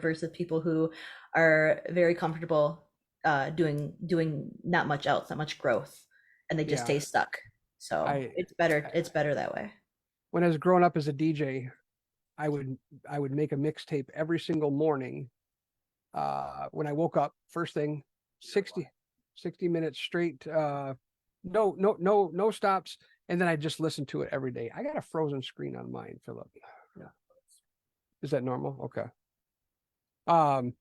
versus people who are very comfortable doing not much else, not much growth, and they just stay Yeah. stuck. So I, it's better. I It's better that way. when I was growing up as a DJ, I would I would make a mixtape every single morning. When I woke up, first thing, 60 minutes straight, no stops, and then I just listen to it every day. I got a frozen screen on mine, Philip. Yeah. Is that normal? Okay. Um,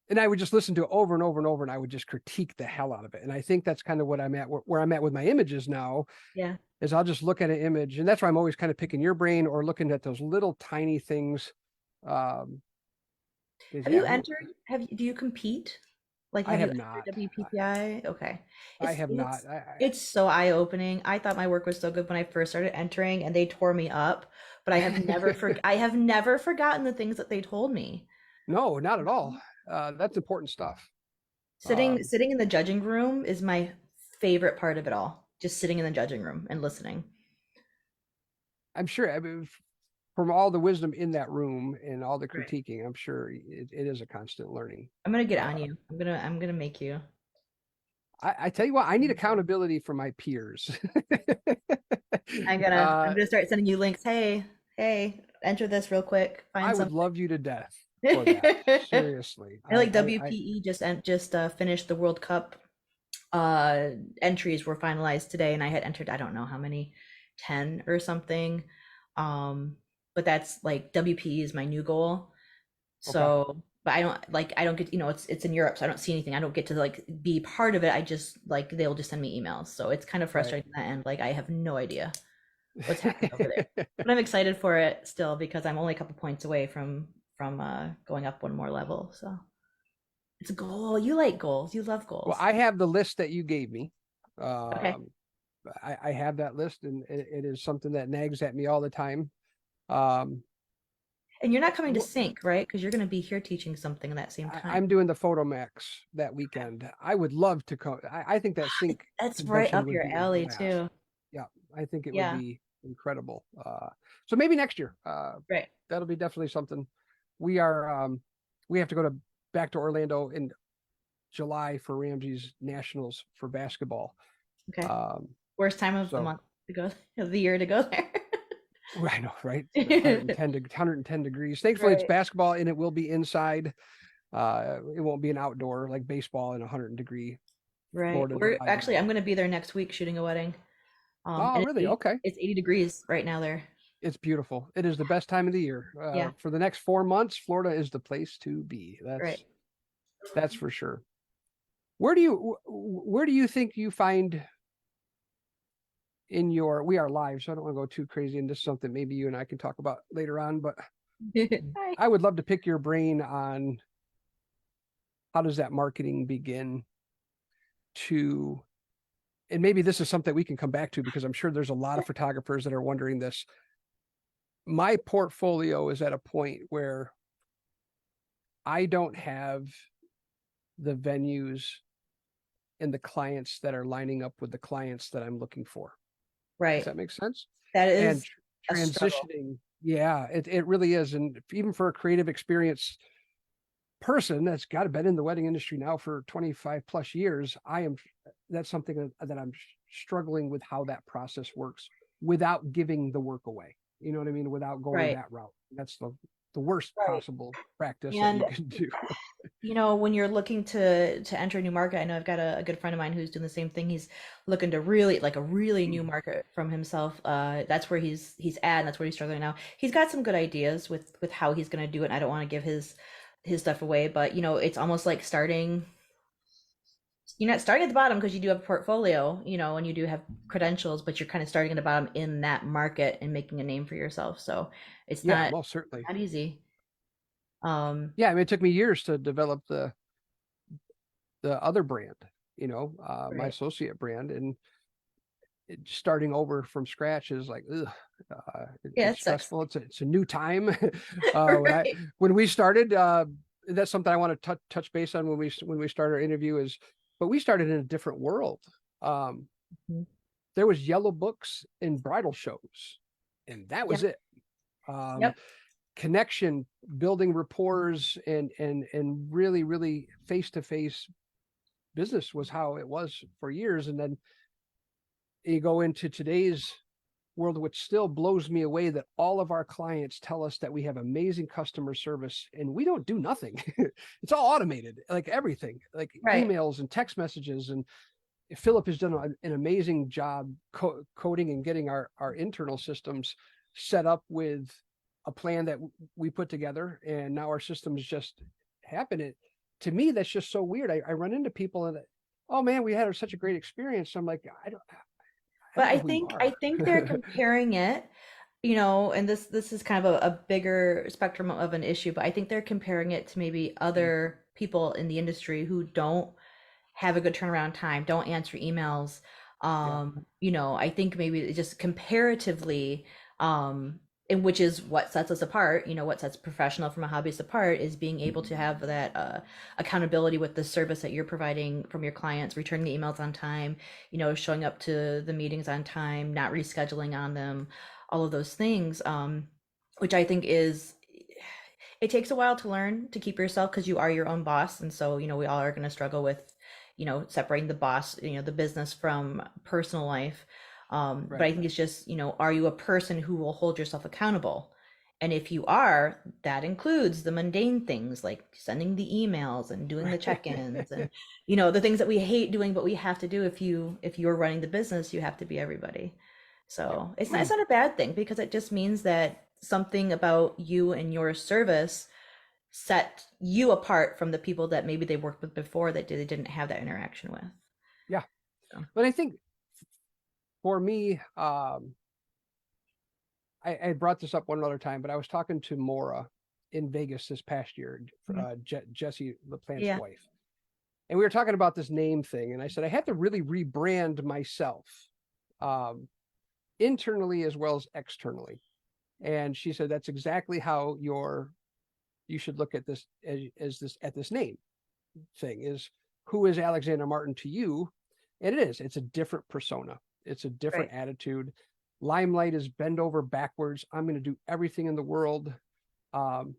and I would just listen to it over and over and over, and I would just critique the hell out of it. And I think that's kind of what I'm at, where I'm at with my images now, Yeah. is I'll just look at an image, and that's why I'm always kind of picking your brain or looking at those little tiny things. Um, Have yeah, you entered? Do you compete? Like, I have you have entered not. WPPI? Okay. I It's have not. it's it's so eye-opening. I thought my work was so good when I first started entering and they tore me up, but I have never forgotten the things that they told me. No, not at all. That's important stuff. Um, Sitting in the judging room is my favorite part of it all. Just sitting in the judging room and listening. I'm sure. I mean, from all the wisdom in that room and all the Right. critiquing, I'm sure it is a constant learning. I'm gonna get on Uh, you. I'm gonna make you. I tell you what, I need accountability from my peers. I'm uh, gonna start sending you links. Hey, enter this real quick. I Find would something. love you to death for that. Seriously, I like WPE just finished the World Cup. Entries were finalized today, and I had entered I don't know how many, 10 or something. But that's like WPE is my new goal. okay, So, but I don't get it's in Europe, so I don't see anything. I don't get to like be part of it. I just like they'll just send me emails, so it's kind of right. frustrating that end. Like I have no idea what's happening over there, but I'm excited for it still because I'm only a couple points away from going up one more level. So. It's a goal. You like goals. You love Well, goals. I have the list that you gave me. Okay. Um, I have that list, and it is something that nags at me all the time. Um, And you're not coming to sync, right? Because you're going to be here teaching something at that same I'm time. doing the Photo Max that Okay. weekend. I would love to come. I think that sync That's right convention up would your be a alley blast. too. Yeah, I think it would Yeah. be incredible. So maybe next year. Right. That'll be definitely something. We are. We have to go back to Orlando in July for Ramsey's Nationals for basketball. Okay. Um, Worst time of the so month to go, of the year to go there. I know, right? 110 to 110 degrees. Thankfully, it's Right. basketball and it will be inside. It won't be an outdoor like baseball in 100-degree Right. Florida We're July actually day. I'm going to be there next week shooting a wedding. Oh, And really? Okay. it's 80 degrees right now there. It's beautiful. It is the best time of the year. Yeah. For the next 4 months, Florida is the place to be. Right. That's for sure. Where do you think you find in your we are live, so I don't want to go too crazy into something maybe you and I can talk about later on, but Hi. I would love to pick your brain on how does that marketing begin to, and maybe this is something we can come back to because I'm sure there's a lot of photographers that are wondering this. My portfolio is at a point where I don't have the venues and the clients that are lining up with the clients that I'm looking for. Does Right. that make sense? That And is a struggle. transitioning, yeah, it really is. And even for a creative experience person that's got been in the wedding industry now for 25 plus years, that's something that I'm struggling with how that process works without giving the work away. You know what I mean? Without going Right. that route. That's the worst Right. possible practice that you And can do. when you're looking to enter a new market, I know I've got a good friend of mine who's doing the same thing. He's looking to really like a really new market from himself. That's where he's at, and that's where he's struggling now. He's got some good ideas with how he's going to do it. And I don't want to give his stuff away, but it's almost like starting. You're not starting at the bottom because you do have a portfolio, and you do have credentials, but you're kind of starting at the bottom in that market and making a name for yourself. So it's Yeah, not most certainly. not easy. Um, Yeah, I mean, it took me years to develop the other brand, my right. associate brand, and starting over from scratch is like, ugh, Yeah, it's it sucks. stressful. It's a new time. When I Right. when we started, that's something I want to touch base on when we start our interview is, but we started in a different world. Um, Mhm. there was yellow books and bridal shows, and that Yeah. was it. Um, Yep. connection, building rapport, and really face-to-face business was how it was for years. And then you go into today's world, which still blows me away, that all of our clients tell us that we have amazing customer service and we don't do nothing. It's all automated, like everything, like Right. emails and text messages. And Philip has done an amazing job coding and getting our internal systems set up with a plan that we put together, and now our systems just happen. It to me, that's just so weird. I run into people and, oh man, we had such a great experience. I'm like, I But don't know I who you think I are. think they're comparing it, and this is kind of a bigger spectrum of an issue, but I think they're comparing it to maybe other people in the industry who don't have a good turnaround time, don't answer emails. Yeah, I think maybe it just comparatively, um, and which is what sets us apart, what sets professional from a hobbyist apart is being able to have that accountability with the service that you're providing from your clients, returning the emails on time, showing up to the meetings on time, not rescheduling on them, all of those things, which I think it takes a while to learn to keep yourself because you are your own boss. And so, we all are going to struggle with, separating the boss, the business from personal life. But right. I think it's just, are you a person who will hold yourself accountable? And if you are, that includes the mundane things like sending the emails and doing the check-ins and, the things that we hate doing, but we have to do if you're running the business, you have to be everybody. Yep. So it's not a bad thing because it just means that something about you and your service set you apart from the people that maybe they worked with before that they didn't have that interaction with. Yeah. So, But I think for me, I brought this up one other time, but I was talking to Maura in Vegas this past year, mhm. Jesse LaPlante's Yeah, wife. And we were talking about this name thing. And I said, I had to really rebrand myself, um, internally as well as externally. And she said, that's exactly how you should look at this at this name thing is, who is Alexander Martin to you? And it's a different persona. It's a different right. attitude. Limelight is bend over backwards. I'm going to do everything in the world. Um,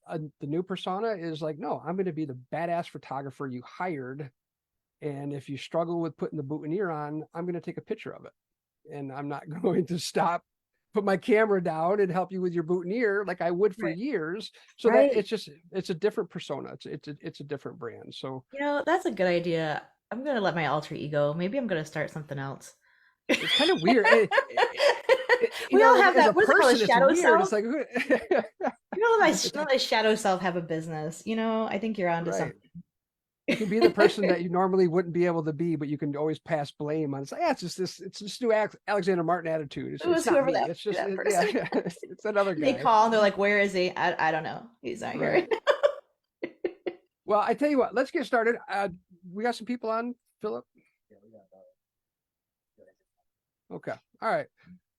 the new persona is like, no, I'm going to be the badass photographer you hired. And if you struggle with putting the boutonniere on, I'm going to take a picture of it. And I'm not going to stop, put my camera down and help you with your boutonniere like I would for Right. years. So that Right. it's a different persona. It's a different brand. So That's a good idea. I'm gonna let my alter ego. Maybe I'm gonna start something else. it's kind of weird. We all Like have as a that. What is it called? A person, it's shadow weird. It's self? like, Let it's my shadow self have a business. I think you're onto right. something. You can be the person that you normally wouldn't be able to be, but you can always pass blame on. It's like, yeah, it's this new Alexander Martin attitude. It It's was not whoever me. that It's just, that yeah, person. it's another They guy. call and they're like, "Where is he?" I don't know. He's not here Right. right now. Well, I tell you what, let's get started. We got some people on, Philip. Okay. All right.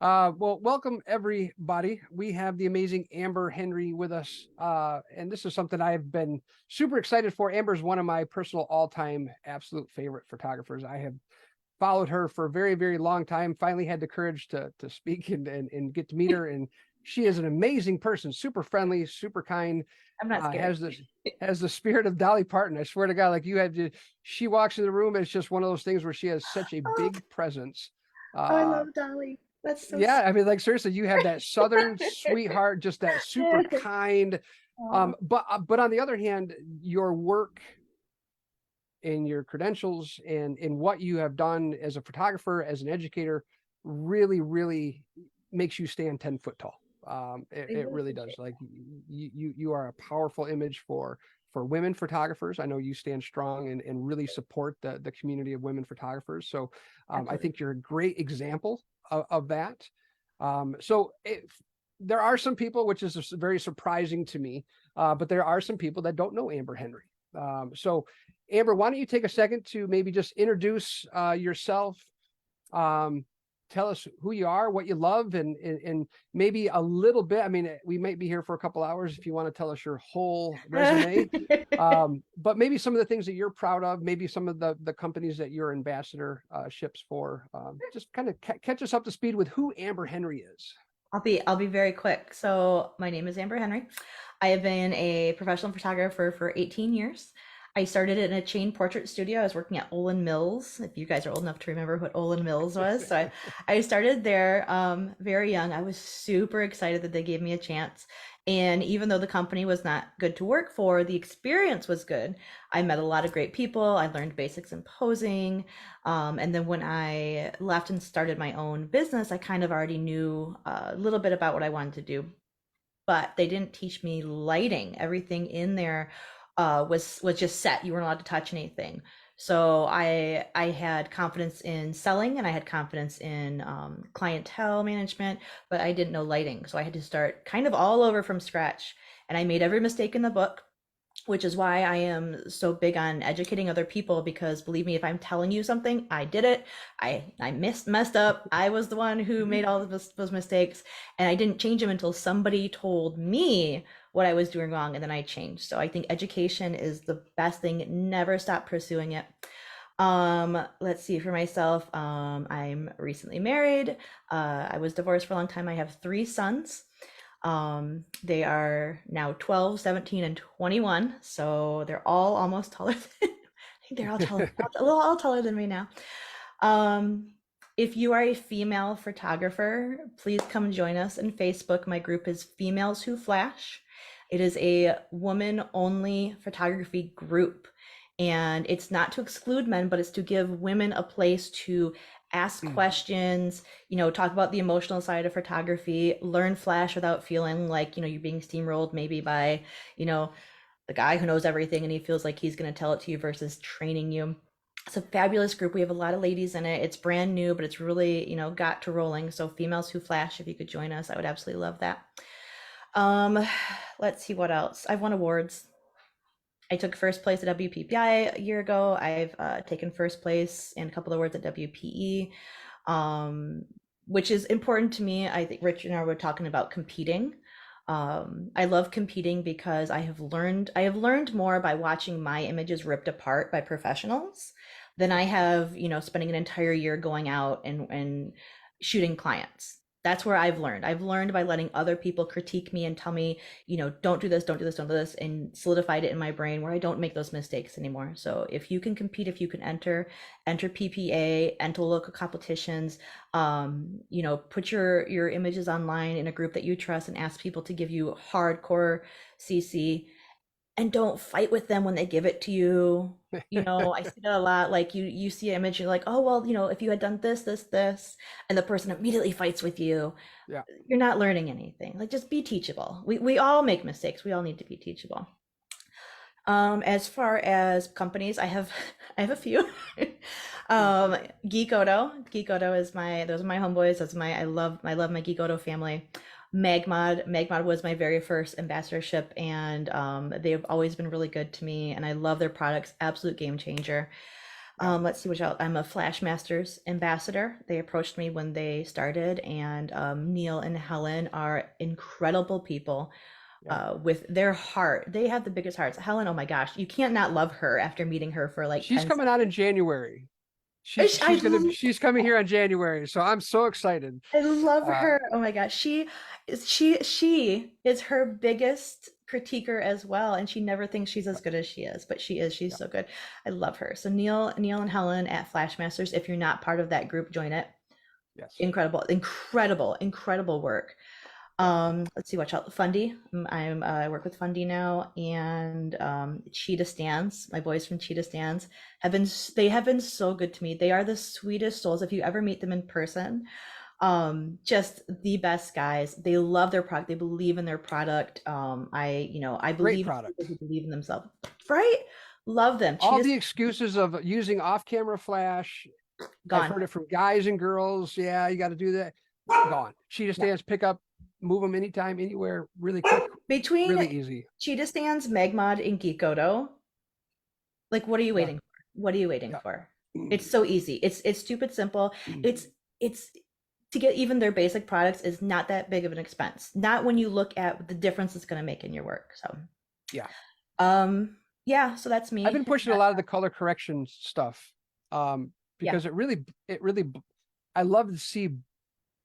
Well, welcome everybody. We have the amazing Amber Henry with us. And this is something I've been super excited for. Amber's one of my personal all-time absolute favorite photographers. I have followed her for a very, very long time. Finally had the courage to speak and get to meet her. And she is an amazing person, super friendly, super kind, I'm not scared. has the spirit of Dolly Parton. I swear to God, like she walks in the room and it's just one of those things where she has such a Oh, big presence. I Uh, love Dolly. That's so yeah, sweet. I mean, like seriously, you have that Southern sweetheart, just that super kind. Aw, But on the other hand, your work and your credentials and in what you have done as a photographer, as an educator, really makes you stand 10 foot tall. I It really really does. appreciate Like you are a powerful image for women photographers. I know you stand strong and really support the community of women photographers. So that. I Absolutely. think you're a great example of that. So there are some people, which is very surprising to me, but there are some people that don't know Amber Henry. So Amber, why don't you take a second to maybe just introduce yourself, um, tell us who you are, what you love, and maybe a little bit. I mean, we might be here for a couple hours if you want to tell us your whole resume, but maybe some of the things that you're proud of, maybe some of the companies that you're ambassador ships for. Just kind of catch us up to speed with who Amber Henry is. I'll be very quick. So my name is Amber Henry. I have been a professional photographer for 18 years. I started in a chain portrait studio. I was working at Olin Mills, if you guys are old enough to remember what Olin Mills was. So I started there very young. I was super excited that they gave me a chance. And even though the company was not good to work for, the experience was good. I met a lot of great people. I learned basics in posing. And then when I left and started my own business, I kind of already knew a little bit about what I wanted to do, but they didn't teach me lighting. Everything in there was just set. You weren't allowed to touch anything. So I had confidence in selling and I had confidence in clientele management, but I didn't know lighting. So I had to start kind of all over from scratch. And I made every mistake in the book, which is why I am so big on educating other people, because believe me, if I'm telling you something, I did it. I messed up. I was the one who made all of those mistakes, and I didn't change them until somebody told me what I was doing wrong, and then I changed. So I think education is the best thing. Never stop pursuing it. Let's see, for myself, I'm recently married. I was divorced for a long time. I have three sons. They are now 12, 17, and 21. So they're all almost taller than, I think they're all taller, all taller than me now. Um, if you are a female photographer, please come join us in Facebook. My group is Females Who Flash. It is a woman only photography group. And it's not to exclude men, but it's to give women a place to ask questions, talk about the emotional side of photography, learn flash without feeling like, you're being steamrolled maybe by, the guy who knows everything and he feels like he's going to tell it to you versus training you. It's a fabulous group. We have a lot of ladies in it. It's brand new, but it's really, got to rolling. So Females Who Flash, if you could join us, I would absolutely love that. Um, let's see what else. I've won awards. I took first place at WPPI a year ago. I've taken first place in a couple of awards at WPE, um, which is important to me. I think Rich and I were talking about competing. I love competing because I have learned more by watching my images ripped apart by professionals than I have, spending an entire year going out and shooting clients. That's where I've learned. I've learned by letting other people critique me and tell me, don't do this, don't do this, don't do this, and solidified it in my brain where I don't make those mistakes anymore. So if you can compete, if you can enter PPA, enter local competitions, put your images online in a group that you trust and ask people to give you hardcore CC, and don't fight with them when they give it to you. I see that a lot. Like you see an image, you're like, oh well, if you had done this, this, this, and the person immediately fights with you, Yeah. you're not learning anything. Like just be teachable. We all make mistakes. We all need to be teachable. As far as companies, I have I have a few. Geek Odo. Geek Odo is those are my homeboys. That's I love my Geek Odo family. Magmod was my very first ambassadorship, and they've always been really good to me, and I love their products. Absolute game changer. Let's see what else. I'm a Flash Masters ambassador. They approached me when they started, and Neil and Helen are incredible people with their heart. They have the biggest hearts. Helen, oh my gosh, you can't not love her after meeting her for like She's 10 coming out in January. I She's coming here in January, so I'm so excited. I love Uh, her. Oh my gosh. She is her biggest critiquer as well, and she never thinks she's as good as she is, but she is. She's yeah, so good. I love her. So Neil and Helen at Flashmasters, if you're not part of that group, join it. yes, Incredible, incredible, incredible work. yeah. Let's see, watch out. Fundy. I work with Fundy now, and Cheetah Stands. My boys from Cheetah Stands have been so good to me. They are the sweetest souls. If you ever meet them in person, just the best guys. They love their product. They believe in their product. I Great believe in product. people who believe in themselves. Right? Love them. All Cheetah the excuses of using off-camera flash, I've gone. heard it from guys and girls. Yeah, you got to do that. Gone. Cheetah Yeah. stands, pick up, move them anytime, anywhere, really quick, Between really easy. Cheetah Stands, Megmod, and Geekodo, like what are you Yeah, waiting for? What are you waiting yeah. for? It's so easy. It's stupid simple. It's to get even their basic products is not that big of an expense. Not when you look at the difference it's going to make in your work. So, Yeah. um, yeah, so that's I've me. been pushing a lot of the color correction stuff Yeah. because it really, I love to see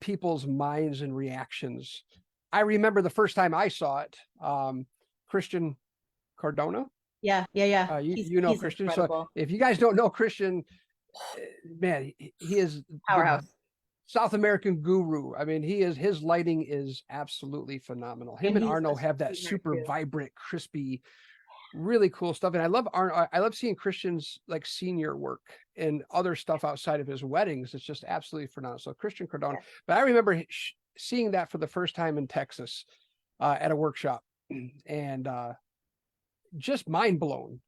people's minds and reactions. I remember the first time I saw it, Christian Cardona. Yeah, yeah, yeah. You know He's Christian. So incredible. if you guys don't know Christian, man, he is the Powerhouse. South American guru. I mean, his lighting is absolutely phenomenal. Him And and he's Arno a have that sweetheart super too. vibrant, crispy, really cool stuff. And I love Arno. I love seeing Christian's like senior work and other stuff outside of his weddings. It's just absolutely phenomenal. So Christian Cardona. Yeah. But I remember seeing that for the first time in Texas at a workshop, and just mind blown.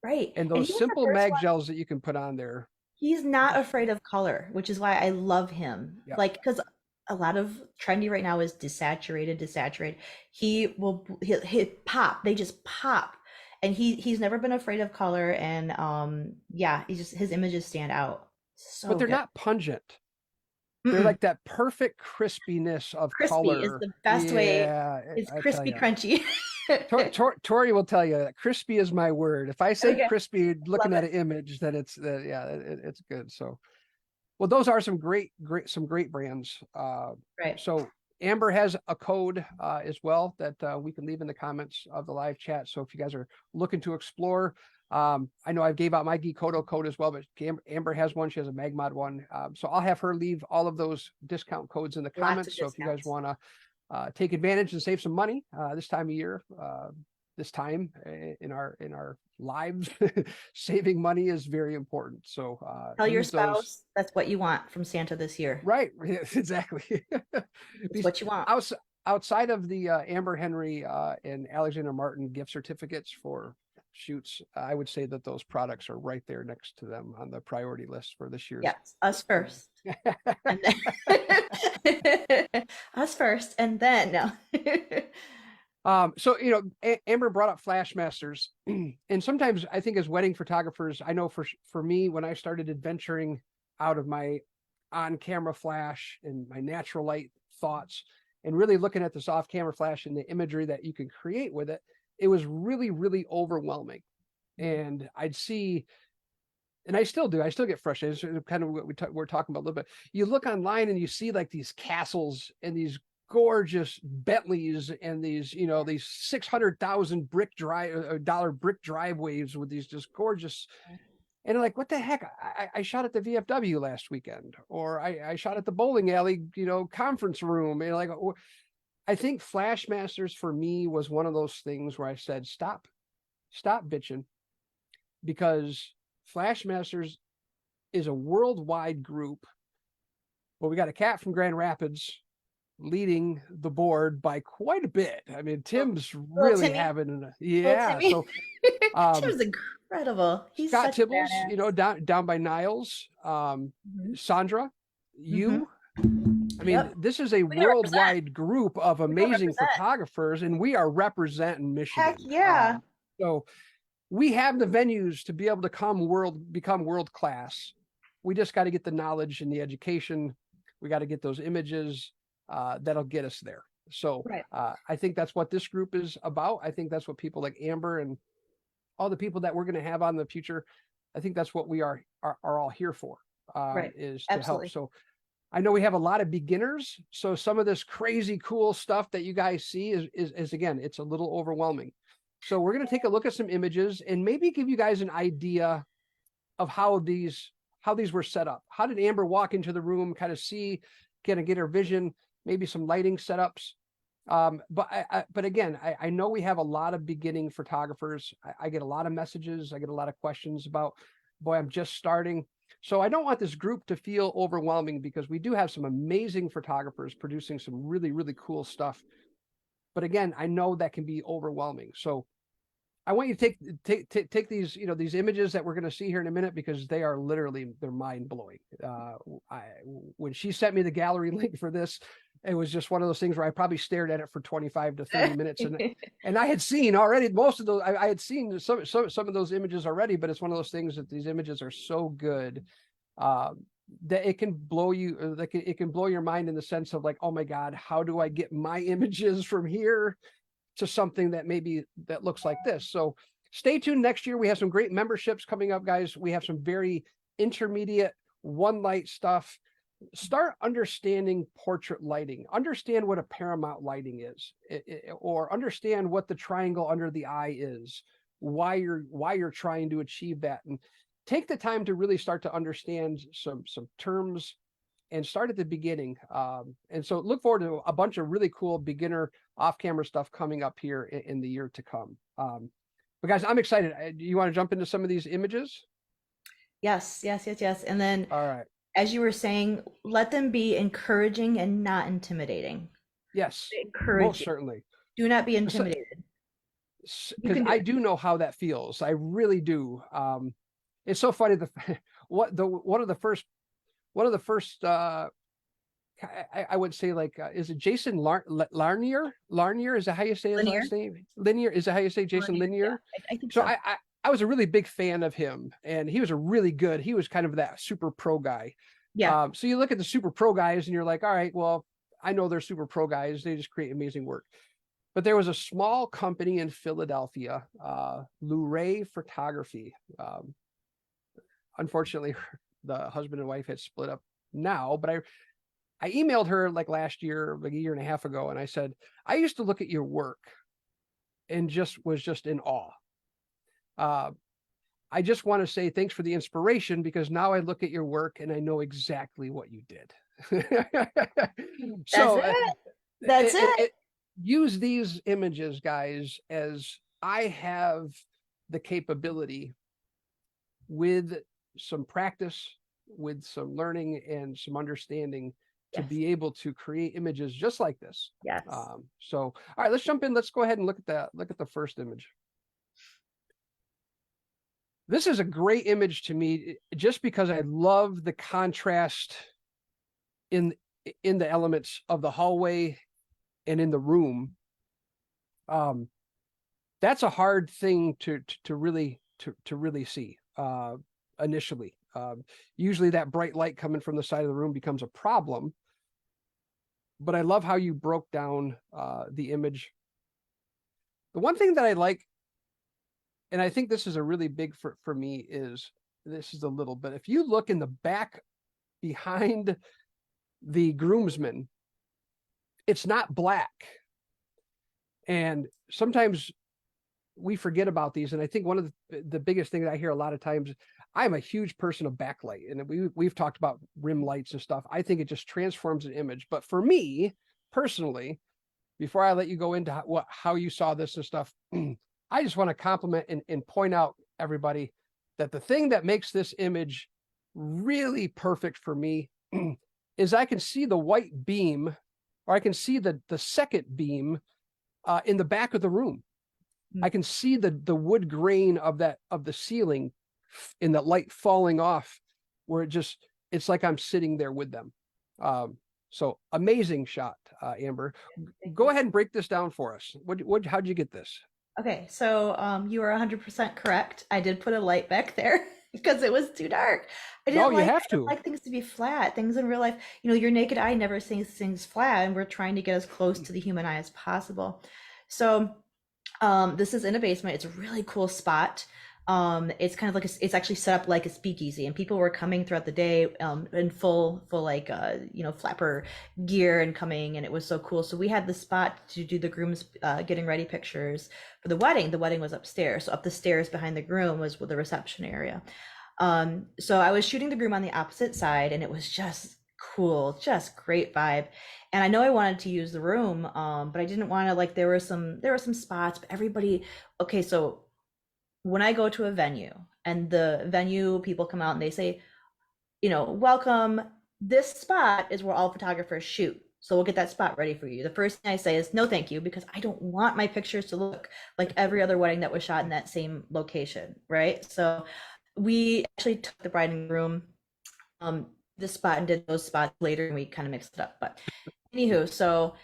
Right. And And those he's the simple first mag one. gels that you can put on there. He's not afraid of color, which is why I love him. Yeah. Like, because a lot of trendy right now is desaturated. He'll pop. They just pop. And he's never been afraid of color. And yeah, his images stand out. But So they're good. not pungent. They're Mm-mm. like that perfect crispiness of Crispy is color. the best way. Yeah, It's I tell crispy you. crunchy. Tori will tell you that crispy is my word. If I say Okay. crispy, Love looking at it. an image, then it's it's good. So, well, those are some great brands. Right. So Amber has a code as well that we can leave in the comments of the live chat. So if you guys are looking to explore, I know I gave out my Geekoto code as well, but Amber has one. She has a Magmod one. So I'll have her leave all of those discount codes in the Lots of comments. So if you guys discounts. want to take advantage and save some money this time of year, this time in our lives, saving money is very important. So Tell your use those. spouse that's what you want from Santa this year. Right, exactly. It's what you want. Outside of the Amber Henry and Alexander Martin gift certificates for shoots, I would say that those products are right there next to them on the priority list for this year's. Yes, us first. And then us first, and then no. So Amber brought up Flash Masters, and sometimes I think as wedding photographers, I know for me when I started adventuring out of my on-camera flash and my natural light thoughts, and really looking at this off-camera flash and the imagery that you can create with it, it was really, really overwhelming. And I'd see, and I still do, I still get frustrated. It's kind of what we're talking about a little bit. You look online and you see like these castles and these gorgeous Bentleys and these, these $600,000 dollar brick driveways with these just gorgeous. And like, what the heck? I shot at the VFW last weekend, or I shot at the bowling alley, conference room. And like, I think Flash Masters for me was one of those things where I said, stop bitching, because Flash Masters is a worldwide group. Well, we got a cat from Grand Rapids leading the board by quite a bit. I mean, Tim's really Timmy. having, Timmy. So Tim's incredible. He's Scott such a Tibbles, badass. down by Niles, Sandra, you. I mean, this is a worldwide group of amazing photographers, and we are representing Michigan. Heck yeah. So we have the venues to be able to become world class. We just got to get the knowledge and the education. We got to get those images that'll get us there. So I think that's what this group is about. I think that's what people like Amber and all the people that we're going to have on the future, I think that's what we are all here for, is to help. So I know we have a lot of beginners. So some of this crazy cool stuff that you guys see is again, it's a little overwhelming. So we're going to take a look at some images and maybe give you guys an idea of how these were set up. How did Amber walk into the room, kind of see, kind of get her vision, maybe some lighting setups. But again, I know we have a lot of beginning photographers. I get a lot of messages. I get a lot of questions about, boy, I'm just starting. So I don't want this group to feel overwhelming, because we do have some amazing photographers producing some really, really cool stuff. But again, I know that can be overwhelming. So I want you to take these, these images that we're going to see here in a minute, because they are literally, they're mind blowing. When she sent me the gallery link for this, it was just one of those things where I probably stared at it for 25 to 30 minutes. And I had seen already most of those, I had seen some of those images already, but it's one of those things that these images are so good that it can blow you, it can blow your mind in the sense of like, oh my God, how do I get my images from here to something that that looks like this? So stay tuned. Next year, we have some great memberships coming up, guys. We have some very intermediate one light stuff. start understanding portrait lighting, understand what a paramount lighting is, or understand what the triangle under the eye is, why you're trying to achieve that, and take the time to really start to understand some terms and start at the beginning. And so look forward to a bunch of really cool beginner off-camera stuff coming up here in the year to come. But guys, I'm excited. Do you want to jump into some of these images? Yes, yes, yes, yes. And then, All right. as you were saying, let them be encouraging and not intimidating. Yes, most Encouraging. certainly. Do not be intimidated. You Because can do I it. do know how that feels. I really do. It's so funny. What the one of the first I would say, like, is it Jason Larnier? Larnier, is that how you say his Linear. last name? Linear, is that how you say Jason Linear. Yeah, Linear? I think So so. I was a really big fan of him, and he was a really good. He was kind of that super pro guy. Yeah. So you look at the super pro guys, and you're like, all right, well, I know they're super pro guys. They just create amazing work. But there was a small company in Philadelphia, Luray Photography. Unfortunately, the husband and wife had split up now, but I emailed her like last year, like a year and a half ago, and I said, I used to look at your work and just in awe. Uh, I just want to say thanks for the inspiration, because now I look at your work and I know exactly what you did. That's So it. That's it. use these images, guys, as I have the capability, with some practice, with some learning and some understanding, to Yes. be able to create images just like this. Yes. So, all right, let's jump in. Let's go ahead and look at that. Look at the first image. This is a great image to me, just because I love the contrast in in the elements of the hallway and in the room. Um, that's a hard thing to really see initially. Usually that bright light coming from the side of the room becomes a problem. But I love how you broke down the image. The one thing that I like, and I think this is a really big for me, is this is a little bit. If you look in the back behind the groomsmen, it's not black. And sometimes we forget about these. And I think one of the biggest things I hear a lot of times, I'm a huge person of backlight, and we've talked about rim lights and stuff. I think it just transforms an image. But for me personally, before I let you go into how you saw this and stuff, I just want to compliment and point out, everybody, that the thing that makes this image really perfect for me is I can see the white beam, or I can see the second beam in the back of the room. I can see the wood grain of the ceiling in the light falling off, where it's like I'm sitting there with them. So amazing shot, Amber. Thank Go you. ahead and break this down for us. How'd you get this? Okay, so you are 100% correct. I did put a light back there because it was too dark. No, you I have didn't to. like things to be flat. Things in real life, your naked eye never sees things flat, and we're trying to get as close to the human eye as possible. So this is in a basement. It's a really cool spot. It's kind of like it's actually set up like a speakeasy, and people were coming throughout the day in full like flapper gear and coming, and it was so cool. So we had the spot to do the groom's getting ready pictures for the wedding. The wedding was upstairs, so up the stairs behind the groom was the reception area. So I was shooting the groom on the opposite side, and it was just cool, just great vibe. And I know I wanted to use the room, but I didn't want to, like, there were some spots, but everybody, okay, so when I go to a venue and the venue people come out and they say, welcome, this spot is where all photographers shoot. So we'll get that spot ready for you. The first thing I say is no, thank you, because I don't want my pictures to look like every other wedding that was shot in that same location, right? So we actually took the bride and groom um this spot and did those spots later, and we kind of mixed it up. But anywho, so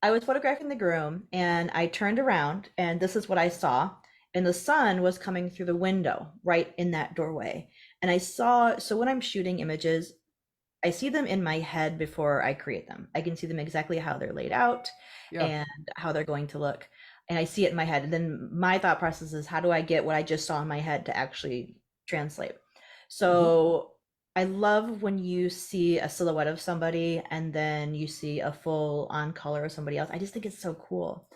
I was photographing the groom and I turned around and this is what I saw. And the sun was coming through the window right in that doorway. And so when I'm shooting images, I see them in my head before I create them. I can see them exactly how they're laid out Yeah. and how they're going to look. And I see it in my head. And then my thought process is, how do I get what I just saw in my head to actually translate? Mhm. So I love when you see a silhouette of somebody and then you see a full on color of somebody else. I just think it's so cool.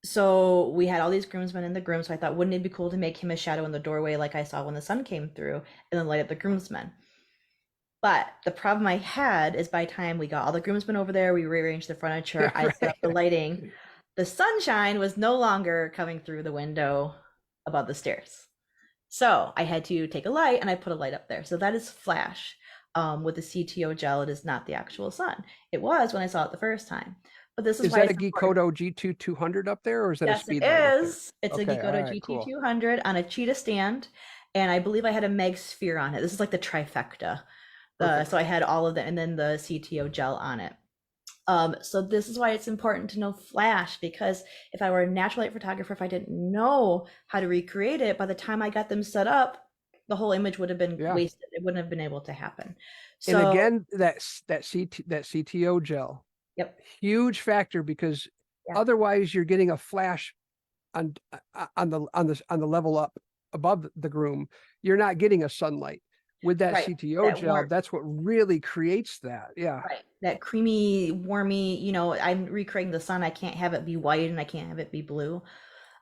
So we had all these groomsmen in the groom, so I thought, wouldn't it be cool to make him a shadow in the doorway like I saw when the sun came through and then light up the groomsmen? But the problem I had is by the time we got all the groomsmen over there, we rearranged the furniture, I set up the Right. lighting, the sunshine was no longer coming through the window above the stairs. So I had to take a light and I put a light up there. So that is flash. With the CTO gel, it is not the actual sun. It was when I saw it the first time. But this is Is why that a it's important. Geekoto G2 200 up there, or is that a Yes, it speed light up there? is. It's a Okay, all Geekoto right, cool. GT200 on a cheetah stand, and I believe I had a Meg sphere on it. This is like the trifecta. So Perfect. I had all of that, and then the CTO gel on it. So this is why it's important to know flash, because if I were a natural light photographer, if I didn't know how to recreate it, by the time I got them set up, the whole image would have been Yeah. wasted. It wouldn't have been able to happen. And So, again, that CTO gel, yep, huge factor, because yeah, otherwise you're getting a flash on the level up above the groom. You're not getting a sunlight. With that right. CTO That gel, warmth. that's what really creates that. Yeah. Right. That creamy, warmy, I'm recreating the sun. I can't have it be white and I can't have it be blue.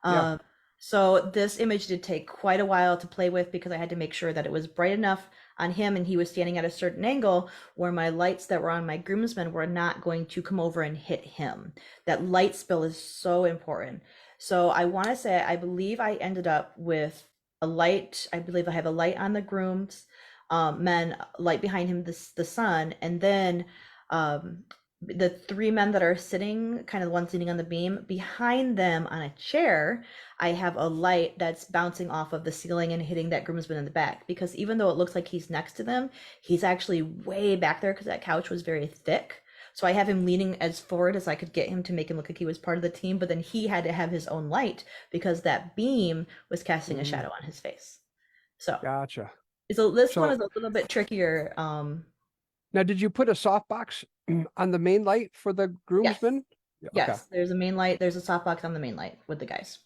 Yeah. Um, so this image did take quite a while to play with because I had to make sure that it was bright enough on him and he was standing at a certain angle where my lights that were on my groomsmen were not going to come over and hit him. That light spill is so important. So I want to say, I believe I ended up with a light. I believe I have a light on the grooms, men, light behind him, the sun, and then um, the three men that are sitting, kind of the ones leaning on the beam, behind them on a chair, I have a light that's bouncing off of the ceiling and hitting that groomsman in the back. Because even though it looks like he's next to them, he's actually way back there because that couch was very thick. So I have him leaning as forward as I could get him to make him look like he was part of the team, but then he had to have his own light because that beam was casting a Mm, shadow on his face. So gotcha. this one is So a little bit trickier. now, did you put a softbox on the main light for the Yes. groomsmen? Yeah, okay. Yes, there's a main light. There's a softbox on the main light with the guys.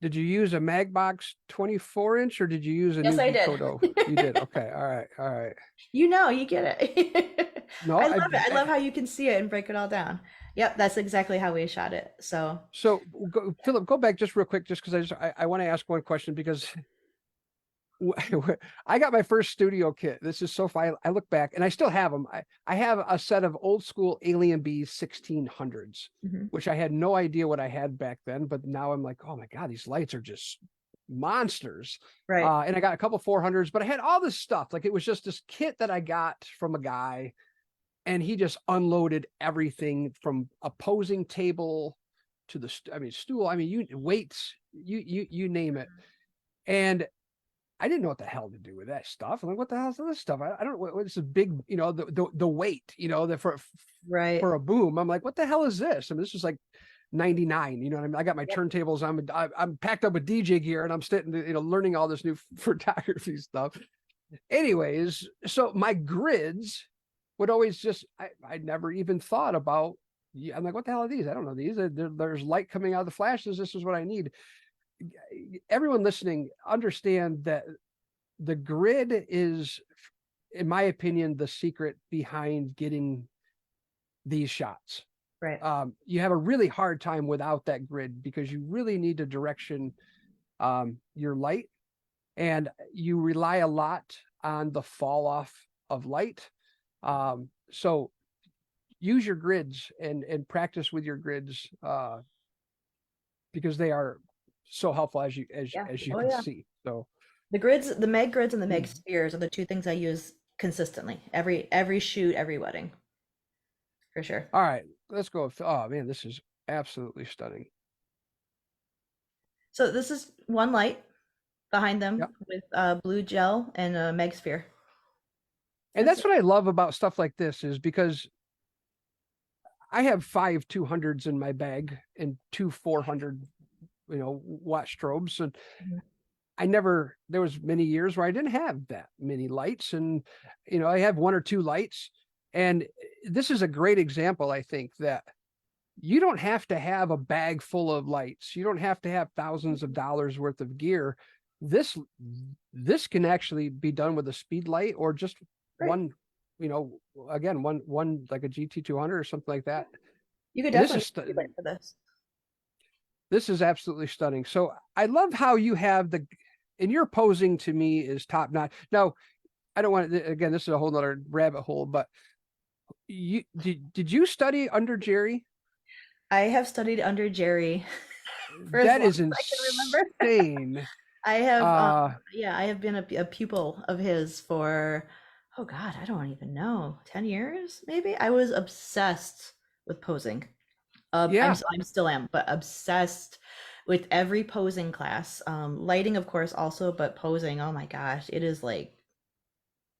Did you use a Magbox 24-inch, or did you use a Yes, new I did. Geekoto? You did. Okay. All right. All right. You get it. No, I love it. I love how you can see it and break it all down. Yep, that's exactly how we shot it. So, so Philip, go back just real quick, just because I want to ask one question, because I got my first studio kit. This is so fun. I look back and I still have them. I have a set of old school Alien Bees 1600s, mhm. which I had no idea what I had back then, but now I'm like, oh my God, these lights are just monsters. Right. And I got a couple 400s, but I had all this stuff. Like, it was just this kit that I got from a guy, and he just unloaded everything from a posing table to stool. I mean, you weights, you name it. And I didn't know what the hell to do with that stuff. I'm like, what the hell is this stuff? I don't know what's a big, the weight, Right. for a boom. I'm like, what the hell is this? I mean, this is like 99, you know what I mean? I got my Yep. turntables. I'm packed up with DJ gear, and I'm sitting, learning all this new photography stuff. Anyways, so my grids would always I never even thought about. Yeah, I'm like, what the hell are these? I don't know these. There's light coming out of the flashes. This is what I need. Everyone listening, understand that the grid is, in my opinion, the secret behind getting these shots. Right. You have a really hard time without that grid, because you really need to direction your light, and you rely a lot on the fall off of light. So use your grids and practice with your grids, because they are so helpful, Yeah. as you Oh can yeah. see. So The grids, the Meg grids and the Meg spheres are the two things I use consistently. Every shoot, every wedding, for sure. all right, let's go. Oh man, this is absolutely stunning. So this is one light behind Yep. them with blue gel and a Meg sphere. And That's that's it. what I love about stuff like this, is because I have 5 200s in my bag and 2 400, watt strobes. And Mhm. there was many years where I didn't have that many lights. And, I have one or two lights. And this is a great example, I think, that you don't have to have a bag full of lights. You don't have to have thousands of dollars worth of gear. this this can actually be done with a speed light or just Great. one, you know, again, one like a GT200 or something like that. You could And this definitely is use a light for this. this is absolutely stunning. So I love how you have the, and your posing to me is top notch. Now, I don't want to, again, this is a whole nother rabbit hole, but did you study under Jerry? I have studied under Jerry for as That long is as I can remember. insane. I have, Uh, yeah, I have been a pupil of his for, oh God, I don't even know, 10 years maybe. I was obsessed with posing. yeah, I'm still am, but obsessed with every posing class. Lighting, of course, also, but posing, oh my gosh, it is like,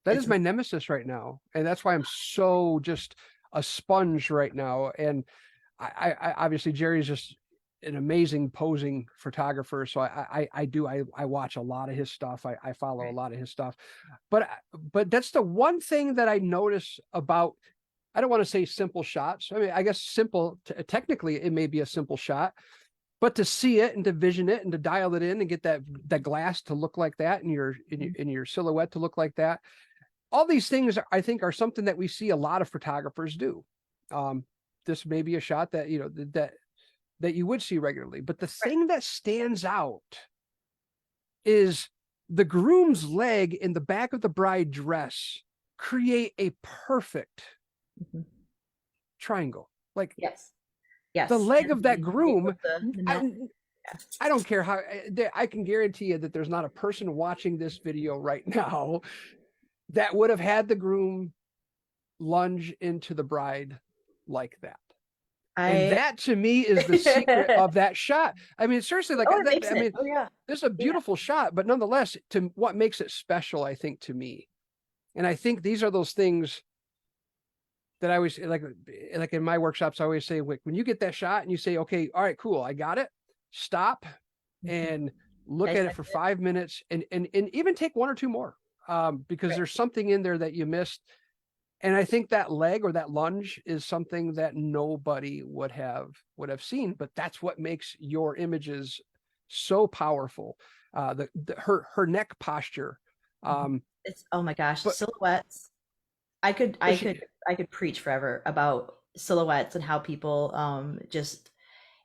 that is it's, my nemesis right now. And that's why I'm so just a sponge right now. And I obviously Jerry's just an amazing posing photographer. So I watch a lot of his stuff. I follow a lot of his stuff. But but that's the one thing that I notice about, I don't want to say simple shots. I mean, I guess simple, technically it may be a simple shot, but to see it and to vision it and to dial it in and get that glass to look like that and in your silhouette to look like that. All these things I think are something that we see a lot of photographers do. Um, this may be a shot that, you know, that you would see regularly, but the right. thing that stands out is the groom's leg in the back of the bride dress create a perfect Mhm. triangle. Like Yes, the yes. leg And of that the shape groom, of the I, neck. Yeah. I don't care how, I can guarantee you that there's not a person watching this video right now that would have had the groom lunge into the bride like that. And I, that to me is the secret of that shot. I mean, seriously, like oh, it that, makes I it. mean, Oh yeah. this is a Yeah. beautiful shot, but nonetheless, to what makes it special, I think, to me. And I think these are those things that I always like in my workshops, I always say, when you get that shot and you say, okay, all right, cool, I got it, stop Mhm. and look at it Dissect for it. 5 minutes and even take one or two more. Because Right. there's something in there that you missed. And I think that leg or that lunge is something that nobody would have seen, but that's what makes your images so powerful. Her neck posture. Mhm. Um, It's, oh my gosh, but silhouettes. I could but I could she, I could preach forever about silhouettes and how people just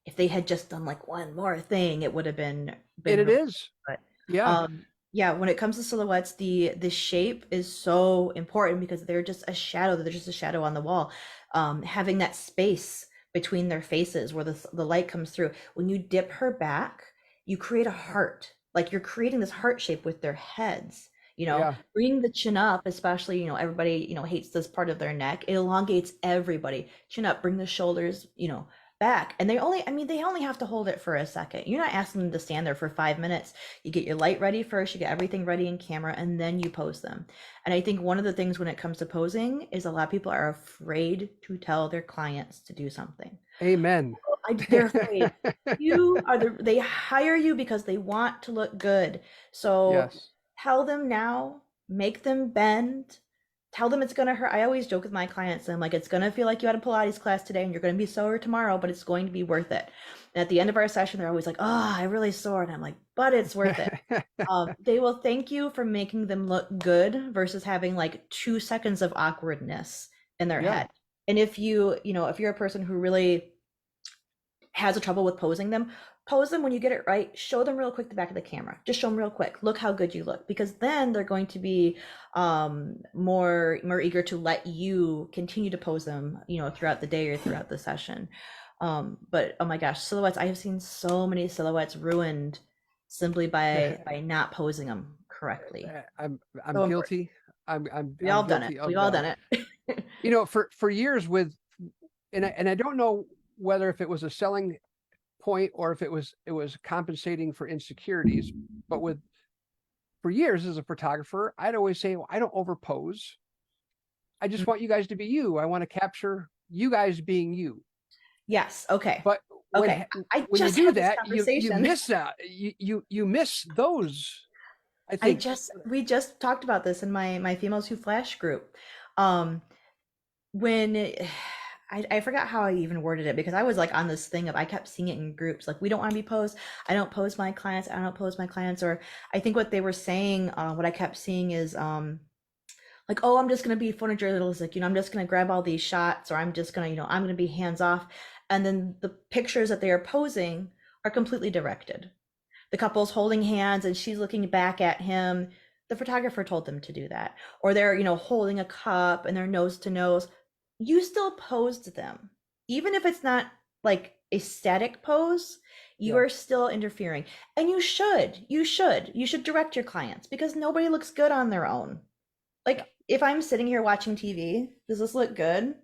if they had just done like one more thing, it would have been and it really is, good. But yeah, yeah, when it comes to silhouettes, the shape is so important because they're just a shadow, they're just a shadow on the wall. Having that space between their faces where the light comes through. When you dip her back, you create a heart. Like you're creating this heart shape with their heads. yeah, Bring the chin up, especially, everybody, hates this part of their neck. It elongates everybody. Chin up, bring the shoulders, back. And they only have to hold it for a second. You're not asking them to stand there for 5 minutes. You get your light ready first, you get everything ready in camera, and then you pose them. And I think one of the things when it comes to posing is a lot of people are afraid to tell their clients to do something. amen. They're afraid. They hire you because they want to look good. So Yes. tell them now, make them bend, tell them it's gonna hurt. I always joke with my clients, and I'm like, it's gonna feel like you had a Pilates class today and you're gonna be sore tomorrow, but it's going to be worth it. And at the end of our session, they're always like, oh, I really sore. And I'm like, but it's worth it. They will thank you for making them look good versus having like 2 seconds of awkwardness in their Yeah. head. And if you're a person who really has a trouble with posing them, pose them when you get it right. Show them real quick the back of the camera. Just show them real quick. Look how good you look, because then they're going to be more eager to let you continue to pose them, throughout the day or throughout the session. But oh my gosh, silhouettes! I have seen so many silhouettes ruined simply by not posing them correctly. I'm So important. guilty. I'm We I'm all done it. guilty We've of all that. done it. For years with, and I don't know whether if it was a selling point or if it was compensating for insecurities, but with for years as a photographer, I'd always say, well, I don't overpose. I just want you guys to be you. I want to capture you guys being you. Yes. Okay. But Okay. I when you just do had this that, you conversation. miss that. You miss those. I I think. just we just talked about this in my females who flash group. Um when I forgot how I even worded it because I was like on this thing of I kept seeing it in groups like we don't want to be posed. I don't pose my clients. I don't pose my clients. Or I think what they were saying, what I kept seeing is like, oh, I'm just gonna be photojournalistic. I'm just gonna grab all these shots, or I'm just gonna, I'm gonna be hands off. And then the pictures that they are posing are completely directed. The couple's holding hands and she's looking back at him. The photographer told them to do that. Or they're, holding a cup and they're nose to nose. You still posed them. Even if it's not like a static pose, you Yeah. are still interfering. And you should. You should direct your clients because nobody looks good on their own. Yeah. Like if I'm sitting here watching TV, does this look good?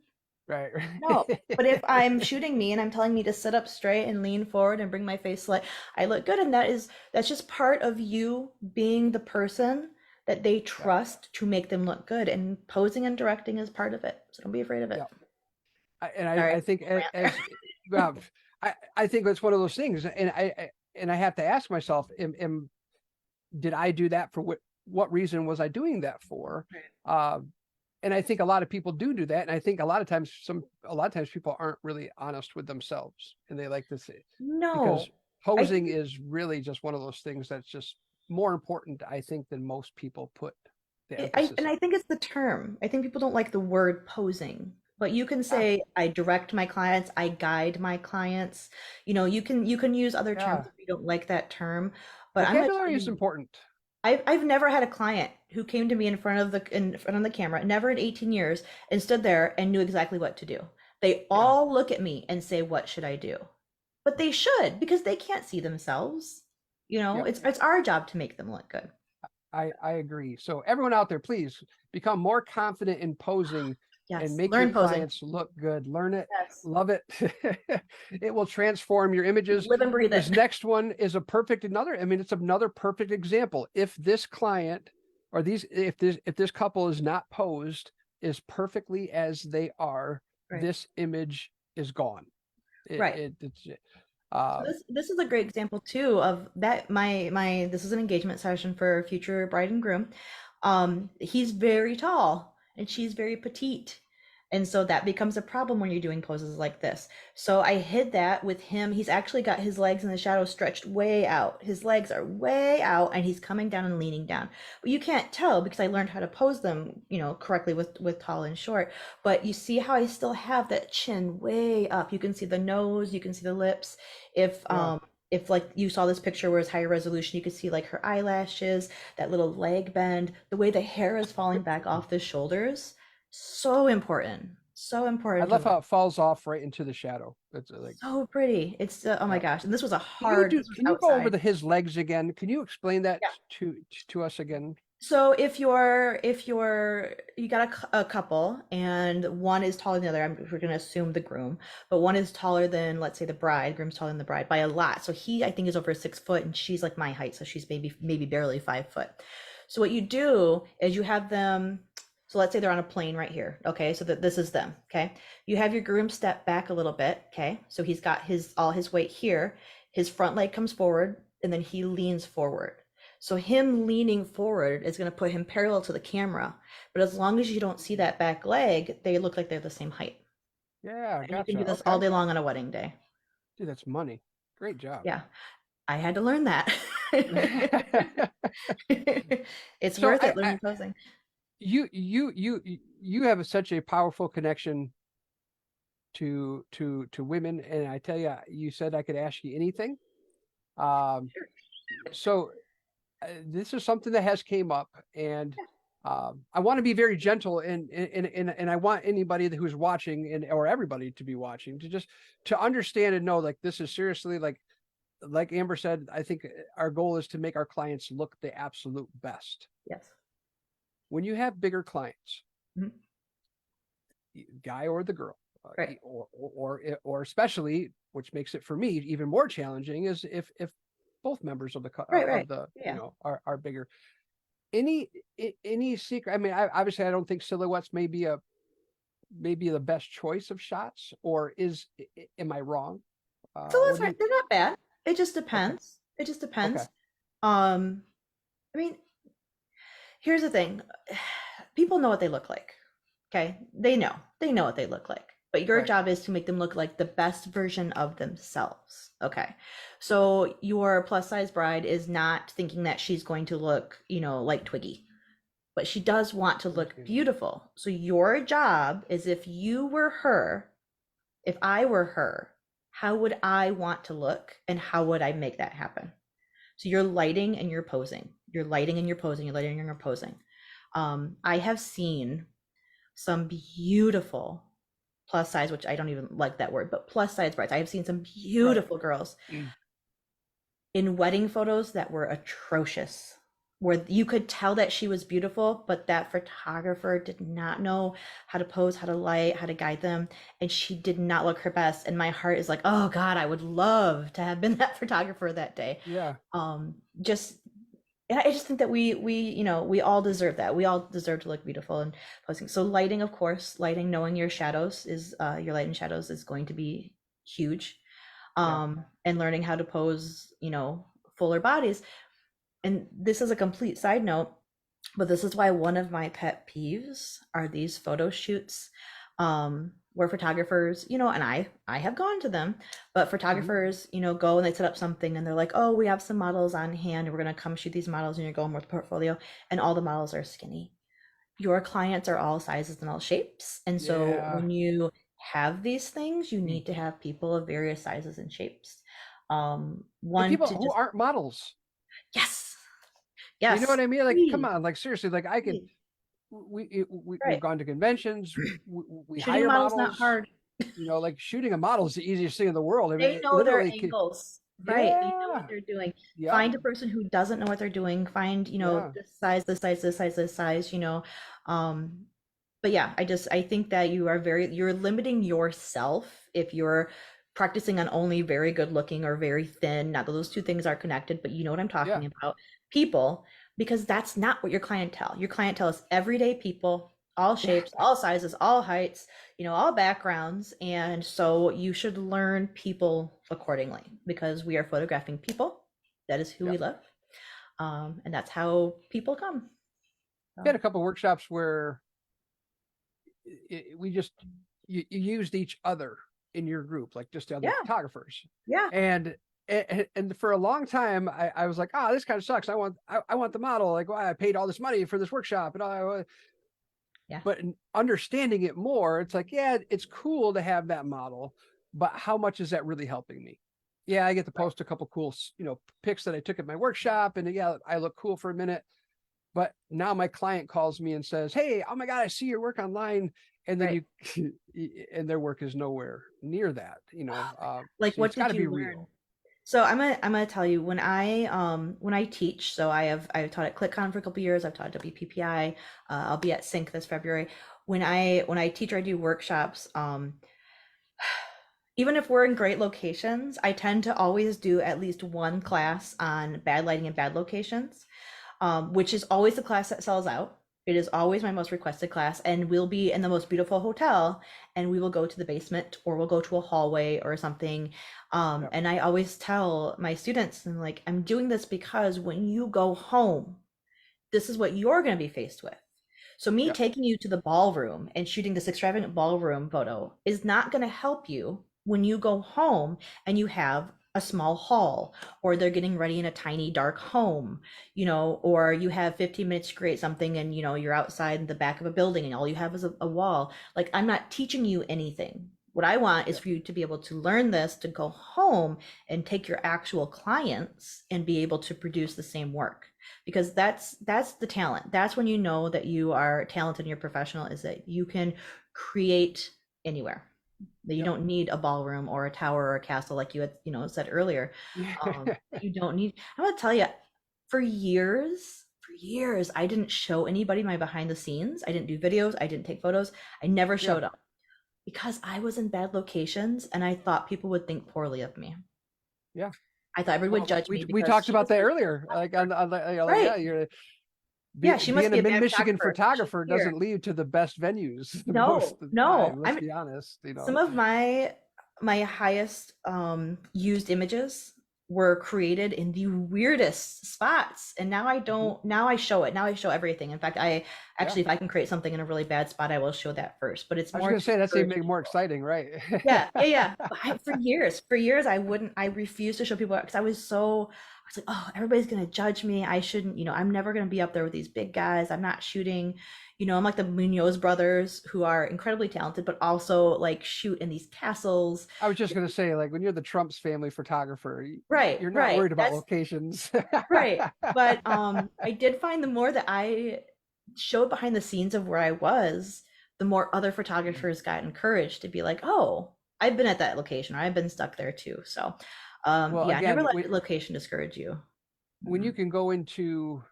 Right. No. But if I'm shooting me and I'm telling me to sit up straight and lean forward and bring my face slight, I look good. And that's just part of you being the person that they Yeah. trust to make them look good. And posing and directing is part of it. So don't be afraid of it. Yeah. And I Sorry, think rant there. as well, I think it's one of those things, and I have to ask myself, did I do that for what reason was I doing that for? Right. Uh, and I think a lot of people do that, and I think a lot of times people aren't really honest with themselves, and they like to say because No, I posing think is really just one of those things that's just more important, I think, than most people put the emphasis and on. I think it's the term. I think people don't like the word posing, but you can Yeah, say I direct my clients, I guide my clients. You can use other terms yeah. if you don't like that term, but I'm gonna tell Vocabulary is you, important. I've never had a client who came to me in front of the camera, never in 18 years, and stood there and knew exactly what to do. They Yeah, all look at me and say, "What should I do?" But they should because they can't see themselves. yeah. It's our job to make them look good. I agree. So everyone out there, please become more confident in posing and Yes, make your learn posing. clients look good. Learn it, Yes, love it. It will transform your images. live and breathe This it. next one is a perfect another. I mean, it's another perfect example. If this client or if this couple is not posed as perfectly as they are, Right. this image is gone. Right. It's So uh, this is a great example too of that my this is an engagement session for future bride and groom. He's very tall and she's very petite. And so that becomes a problem when you're doing poses like this. So I hid that with him. He's actually got his legs in the shadow stretched way out. His legs are way out and he's coming down and leaning down. But you can't tell because I learned how to pose them, correctly with tall and short. But you see how I still have that chin way up. You can see the nose, you can see the lips. If yeah. um if like you saw this picture where it's higher resolution, you could see like her eyelashes, that little leg bend, the way the hair is falling back off the shoulders. So important. So I important to love how look. it falls off right into the shadow. It's like, So pretty. It's oh my yeah. gosh. And this was Can this was you go over outside. his legs again? Can you explain that Yeah. to us again? So if you're you got a couple and one is taller than the other, we're gonna assume the groom, but one is taller than, let's say, the bride. Groom's taller than the bride by a lot. So he, I think, is over 6 foot and she's like my height, so she's maybe barely 5 foot. So what you do is you have them. So let's say they're on a plane right here. Okay, so that this is them. Okay, you have your groom step back a little bit. Okay, so he's got his all his weight here. His front leg comes forward and then he leans forward. So him leaning forward is going to put him parallel to the camera. But as long as you don't see that back leg, they look like they're the same height. Yeah, And you can do gotcha. this all Okay. day long on a wedding day. Dude, that's money. Great job. Yeah, I had to learn that. It's So worth it I learning posing. you have such a powerful connection to women, and I tell you, you said I could ask you anything. Um, so this is something that has came up, and I want to be very gentle, and I want anybody who's watching and or everybody to be watching to just to understand and know like this is seriously like Amber said. I think our goal is to make our clients look the absolute best. Yes. When you have bigger clients, Mhm. guy or the girl, Right. or especially, which makes it for me even more challenging, is if both members of Right. of Right. the Yeah. are bigger. Any any secret? I mean, obviously I don't think silhouettes may be the best choice of shots, or am I wrong? So What that's do right. you? They're not bad. It just Okay, depends. It just okay, depends. Um, I mean, here's the thing. People know what they look like. Okay? They know. They know what they look like. but your Right. job is to make them look like the best version of themselves. Okay. So your plus size bride is not thinking that she's going to look, like Twiggy, but she does want to look Understand. beautiful. So your job is, if you were her, if I were her, how would I want to look and how would I make that happen? So you're lighting and you're posing. You're lighting and you're posing. You're lighting and you're posing. I have seen some beautiful plus size, which I don't even like that word, but plus size brides. I have seen some Right. beautiful girls in wedding photos that were atrocious, where you could tell that she was beautiful, but that photographer did not know how to pose, how to light, how to guide them, and she did not look her best. And my heart is like, oh God, I would love to have been that photographer that day. Yeah. Just I just think that we all deserve that. We all deserve to look beautiful and posing. So lighting, of course, lighting, knowing your shadows is your light and shadows is going to be huge. Yeah. And learning how to pose, fuller bodies. And this is a complete side note, but this is why one of my pet peeves are these photo shoots, where photographers, and I have gone to them, but photographers, go and they set up something and they're like, oh, we have some models on hand and we're going to come shoot these models and you're going with a portfolio, and all the models are skinny. Your clients are all sizes and all shapes. And so Yeah. when you have these things, you Mm. need to have people of various sizes and shapes. And One people to who just, aren't models. yes, You know what yes, I mean? Like, come please, on, like seriously, like I can. please. We've Right. gone to conventions. We Shooting a hire model's not models. hard. Like shooting a model is the easiest thing in the world. I mean, They it know their literally can. angles, right? They know what Yeah. they're doing. Yep. Find a person who doesn't know what they're doing. Find, Yeah. this size, this size, this size, this size. Um, but yeah, I think that you're limiting yourself if you're practicing on only very good looking or very thin. Not that those two things are connected, but you know what I'm Yeah. talking about. People, because that's not what your clientele. Your clientele is everyday people, all Yeah. shapes, all sizes, all heights, all backgrounds. And so you should learn people accordingly because we are photographing people. That is who we Yep. love. And that's how people come. We had So a couple workshops where we just you used each other in your group, like just the other yeah, photographers, yeah, and and for a long time I was like, oh, this kind of sucks. I want the model. Like, well, I paid all this money for this workshop, and yeah. but understanding it more, it's like, yeah, it's cool to have that model, but how much is that really helping me? Yeah, I get to Right. post a couple cool, pics that I took at my workshop, and yeah, I look cool for a minute. But now my client calls me and says, "Hey, oh my God, I see your work online," and then Right. and their work is nowhere near that. Like, So what it's got did to you be learn? real. So I'm gonna tell you, when I teach, so I've taught at ClickCon for a couple years. I've taught at WPPI. I'll be at Sync this February. When I teach or I do workshops, even if we're in great locations, I tend to always do at least one class on bad lighting and bad locations, which is always the class that sells out. It is always my most requested class, and we'll be in the most beautiful hotel, and we will go to the basement or we'll go to a hallway or something. Yep. And I always tell my students, and like, I'm doing this because when you go home, this is what you're going to be faced with. So me Yep. taking you to the ballroom and shooting this extravagant ballroom photo is not going to help you when you go home and you have a small hall, or they're getting ready in a tiny dark home, or you have 15 minutes to create something and you're outside in the back of a building and all you have is a wall. Like, I'm not teaching you anything. What I want is Yep. for you to be able to learn this, to go home and take your actual clients and be able to produce the same work, because that's the talent. That's when you know that you are talented and you're professional, is that you can create anywhere, that you Yep. don't need a ballroom or a tower or a castle like you had said earlier. Yeah. That you don't need. I'm gonna tell you, for years I didn't show anybody my behind the scenes. I didn't do videos, I didn't take photos, I never Yeah. showed up because I was in bad locations and I thought people would think poorly of me. Yeah. I thought everyone would Well, judge we me we because talked she about was that such a earlier. good Like photographer. like, yeah, Right. you're Yeah, she must being be a a bad mid-Michigan photographer. She shouldn't photographer be here. doesn't lead to the best venues most No, of the time. no. Let's be honest. Some of my highest used images. were created in the weirdest spots. And now I Mhm. don't, now I show it. Now I show everything. In fact, I Yeah. actually, if I can create something in a really bad spot, I will show that first. But it's I was more gonna to say that's encourage even more people. exciting, right? Yeah, yeah, yeah. But for years, I refused to show people because I was like, oh, everybody's gonna judge me. I shouldn't, I'm never gonna be up there with these big guys. I'm not shooting, I'm like the Munoz brothers who are incredibly talented, but also like shoot in these castles. I was just gonna say, like, when you're the Trump's family photographer, Right, you're not right. worried about locations. Right. But I did find the more that I showed behind the scenes of where I was, the more other photographers got encouraged to be like, "Oh, I've been at that location or I've been stuck there too." So, Well, yeah, never again, let location discourage you. when you Mhm. can go into,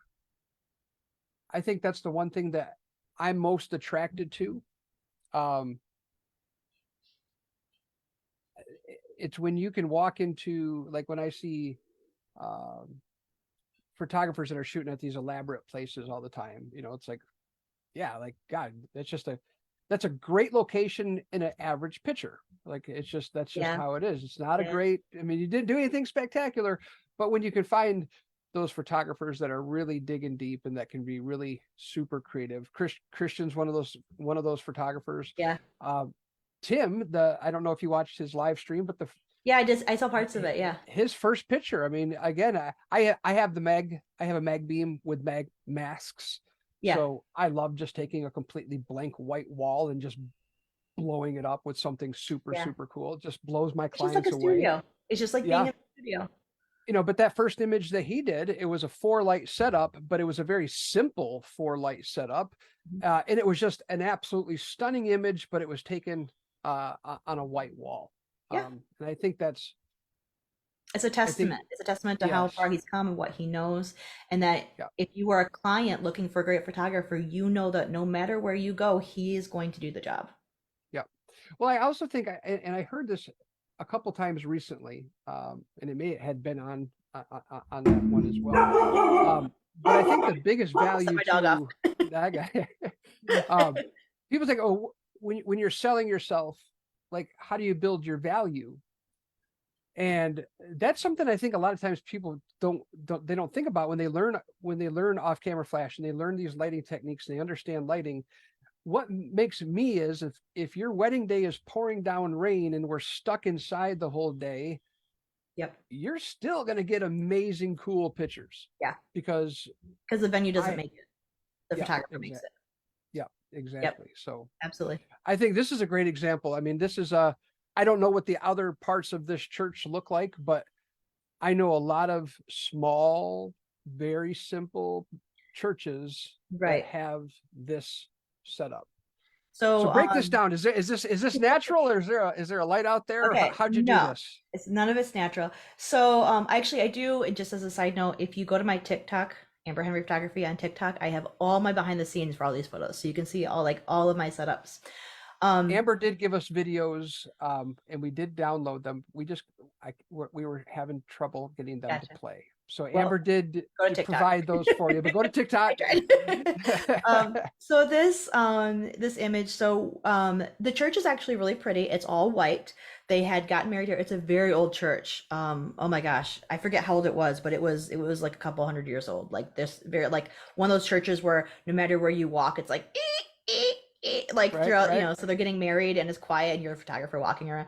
I think that's the one thing that I'm most attracted to. Um, it's when you can walk into, like, when I see um, photographers that are shooting at these elaborate places all the time. It's like, yeah, like, God, that's a great location in an average picture. Like, that's just Yeah, how it is. It's not a yeah, great, I mean, you didn't do anything spectacular, but when you can find those photographers that are really digging deep and that can be really super creative. Christian's one of those photographers. yeah. Uh, Tim, the I don't know if you watched his live stream, but Yeah, I saw parts of it. Yeah. his first picture. I mean, again, I have I have a mag beam with mag masks, Yeah. so I love just taking a completely blank white wall and just blowing it up with something super Yeah. super cool. It just blows my It's just like a clients away. studio. It's just like being Yeah, in a studio. but that first image that he did, it was a four light setup, but it was a very simple four light setup, Mhm. and it was just an absolutely stunning image, but it was taken on a white wall. Yeah. And I think that's It's a I think testament. It's a testament to how yes. far he's come and what he knows. And that Yeah. if you are a client looking for a great photographer, you know that no matter where you go, he is going to do the job. Yeah. Well, I also think, and I heard this a couple times recently, and it may had been on that one as well. But I think the biggest I'll set value my dog off. to that guy, um, people think, oh, when you're selling yourself, like, how do you build your value? And that's something I think a lot of times people don't think about when they learn off camera flash and they learn these lighting techniques and they understand lighting. What makes me is, if your wedding day is pouring down rain and we're stuck inside the whole day, Yep. you're still going to get amazing cool pictures, Yeah. because Because the venue doesn't I make it. The yeah, photographer makes exactly. it. Yeah, Yep. exactly. So Absolutely. I think this is a great example. I mean, this is a I don't know what the other parts of this church look like, but I know a lot of small, very simple churches that Right. have this set up. So So, break this down. Is this natural, or is there a light out there? Or okay, how'd you do no, this? it's none of it's natural. So, actually, I do. And just as a side note, if you go to my TikTok, Amber Henry Photography on TikTok, I have all my behind the scenes for all these photos, so you can see all of my setups. Um, Amber did give us videos, and we did download them. We were having trouble getting them to gotcha. play. So Well, Amber did go to TikTok. provide those for you, but go to I TikTok. tried. So this image, so the church is actually really pretty. It's all white. They had gotten married here. It's a very old church. Oh my gosh, I forget how old it was, but it was like a couple hundred years old. Like this very like one of those churches where no matter where you walk, it's like like Right, throughout, right. so they're getting married and it's quiet and you're a photographer walking around.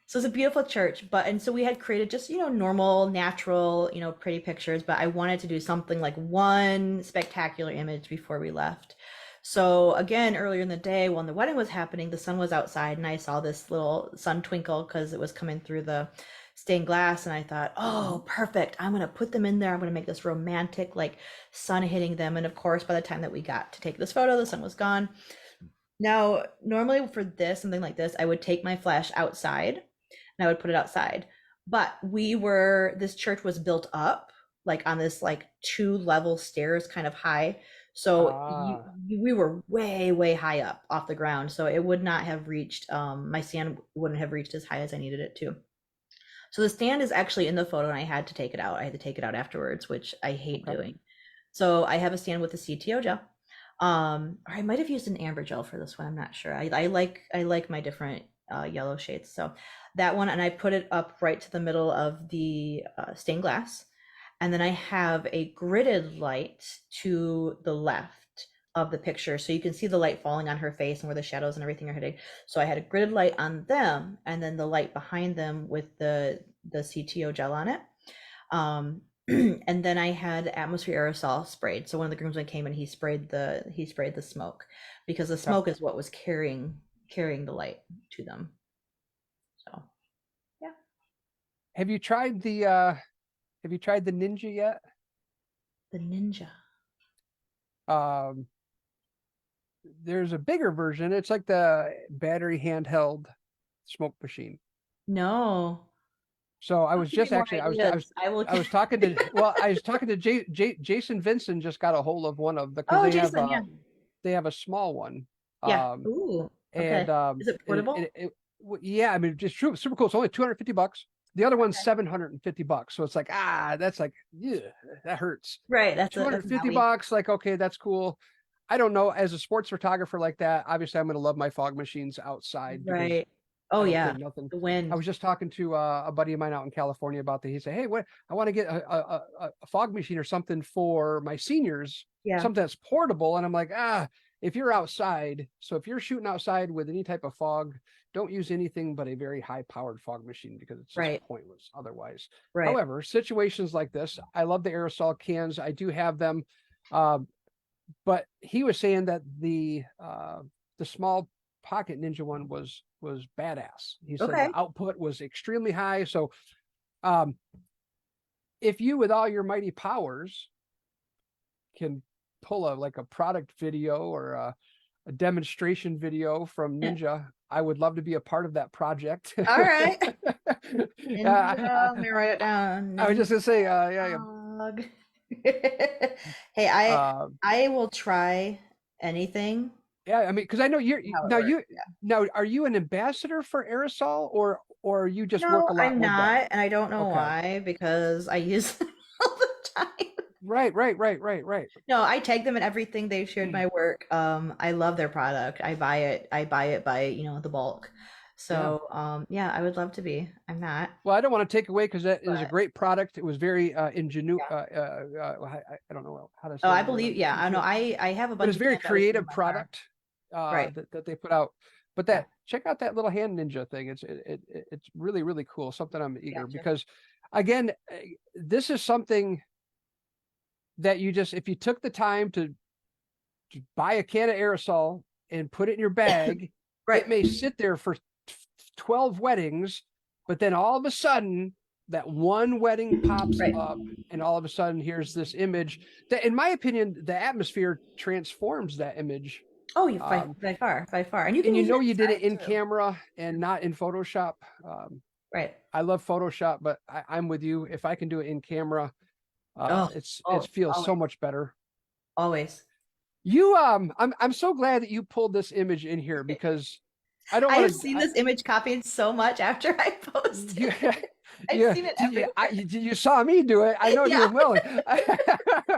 So it's a beautiful church, but and so we had created just, normal, natural, pretty pictures, but I wanted to do something like one spectacular image before we left. So again, earlier in the day when the wedding was happening, the sun was outside and I saw this little sun twinkle because it was coming through the stained glass and I thought, oh, perfect. I'm gonna put them in there. I'm gonna make this romantic, like sun hitting them. And of course, by the time that we got to take this photo, the sun was gone. Now, normally for something like this, I would take my flash outside and I would put it outside. But this church was built up like on this like two level stairs kind of high. So Ah, we were way, way high up off the ground. So it would not have reached, my stand wouldn't have reached as high as I needed it to. So the stand is actually in the photo and I had to take it out. I had to take it out afterwards, which I hate okay. doing. So I have a stand with a CTO gel. Or I might have used an amber gel for this one. I'm not sure. I like my different yellow shades. So that one, and I put it up right to the middle of the stained glass. And then I have a gridded light to the left of the picture. So you can see the light falling on her face and where the shadows and everything are hitting. So I had a gridded light on them and then the light behind them with the CTO gel on it. And then I had atmosphere aerosol sprayed. So one of the groomsmen came and he sprayed the smoke because the smoke is what was carrying the light to them. So yeah. Have you tried the Ninja yet? The Ninja. Um, there's a bigger version. It's like the battery handheld smoke machine. No. So I Don't was give me just more actually ideas. I was talking to I was talking to Jason Vincent just got a hold of one of because Oh, Jason, yeah. they have a small one. Yeah. Ooh. And Okay. Is it portable? yeah, I mean just super cool. It's only $250. The other one's Okay. $750. So it's like, that's like, yeah, that hurts. Right. That's an outie. $250, like, okay, that's cool. I don't know. As a sports photographer like that, obviously I'm going to love my fog machines outside because Right. Oh I don't yeah. think nothing. The I wind. was just talking to a buddy of mine out in California about that. He said, "Hey, what I want to get a fog machine or something for my seniors, Yeah. something that's portable." And I'm like, if you're outside, so if you're shooting outside with any type of fog, don't use anything but a very high powered fog machine because it's just Right. pointless otherwise. Right. However, situations like this, I love the aerosol cans. I do have them, uh, but he was saying that the small pocket Ninja one was badass. He said Okay. the output was extremely high. So um, if you with all your mighty powers can pull a product video or a demonstration video from Ninja, I would love to be a part of that project. All right. I, Ninja. Let me write it down. I was Ninja just gonna say, dog. Hey, I uh, I will try anything. yeah. I mean, because I know How it works. Yeah. now. Are you an ambassador for aerosol, or you just work No, a lot I'm with them? not, and I don't know Okay. why because I use them all the time. Right. No, I tag them in everything. They've shared my work. I love their product. I buy it. I buy it by, the bulk. Yeah. So, yeah, I would love to be. I'm not, Well, I don't want to take away because that is a but great product. It was very yeah. I don't know how to Oh, say I the word believe, I'm yeah, looking I know. for, I have a but bunch it's of very cans that was in creative my car. product Right. that they put out. But Yeah. that check out that little hand ninja thing. It's really cool. Something I'm eager Gotcha. because again, this is something that you just if you took the time to buy a can of aerosol and put it in your bag, Right. it may sit there for 12 weddings, but then all of a sudden that one wedding pops Right. up and all of a sudden here's this image that in my opinion the atmosphere transforms that image. Oh, you um, by far, and you can and you use it know you did it inside in too. camera and not in Photoshop. Right. I love Photoshop, but I'm with you. If I can do it in camera, Oh, it oh, feels so always, much better. always. You I'm so glad that you pulled this image in here because I don't I have want seen to. this image copied so much after I You, posted it. I've you, seen it everywhere. you saw me do it. I know Yeah. doing well. I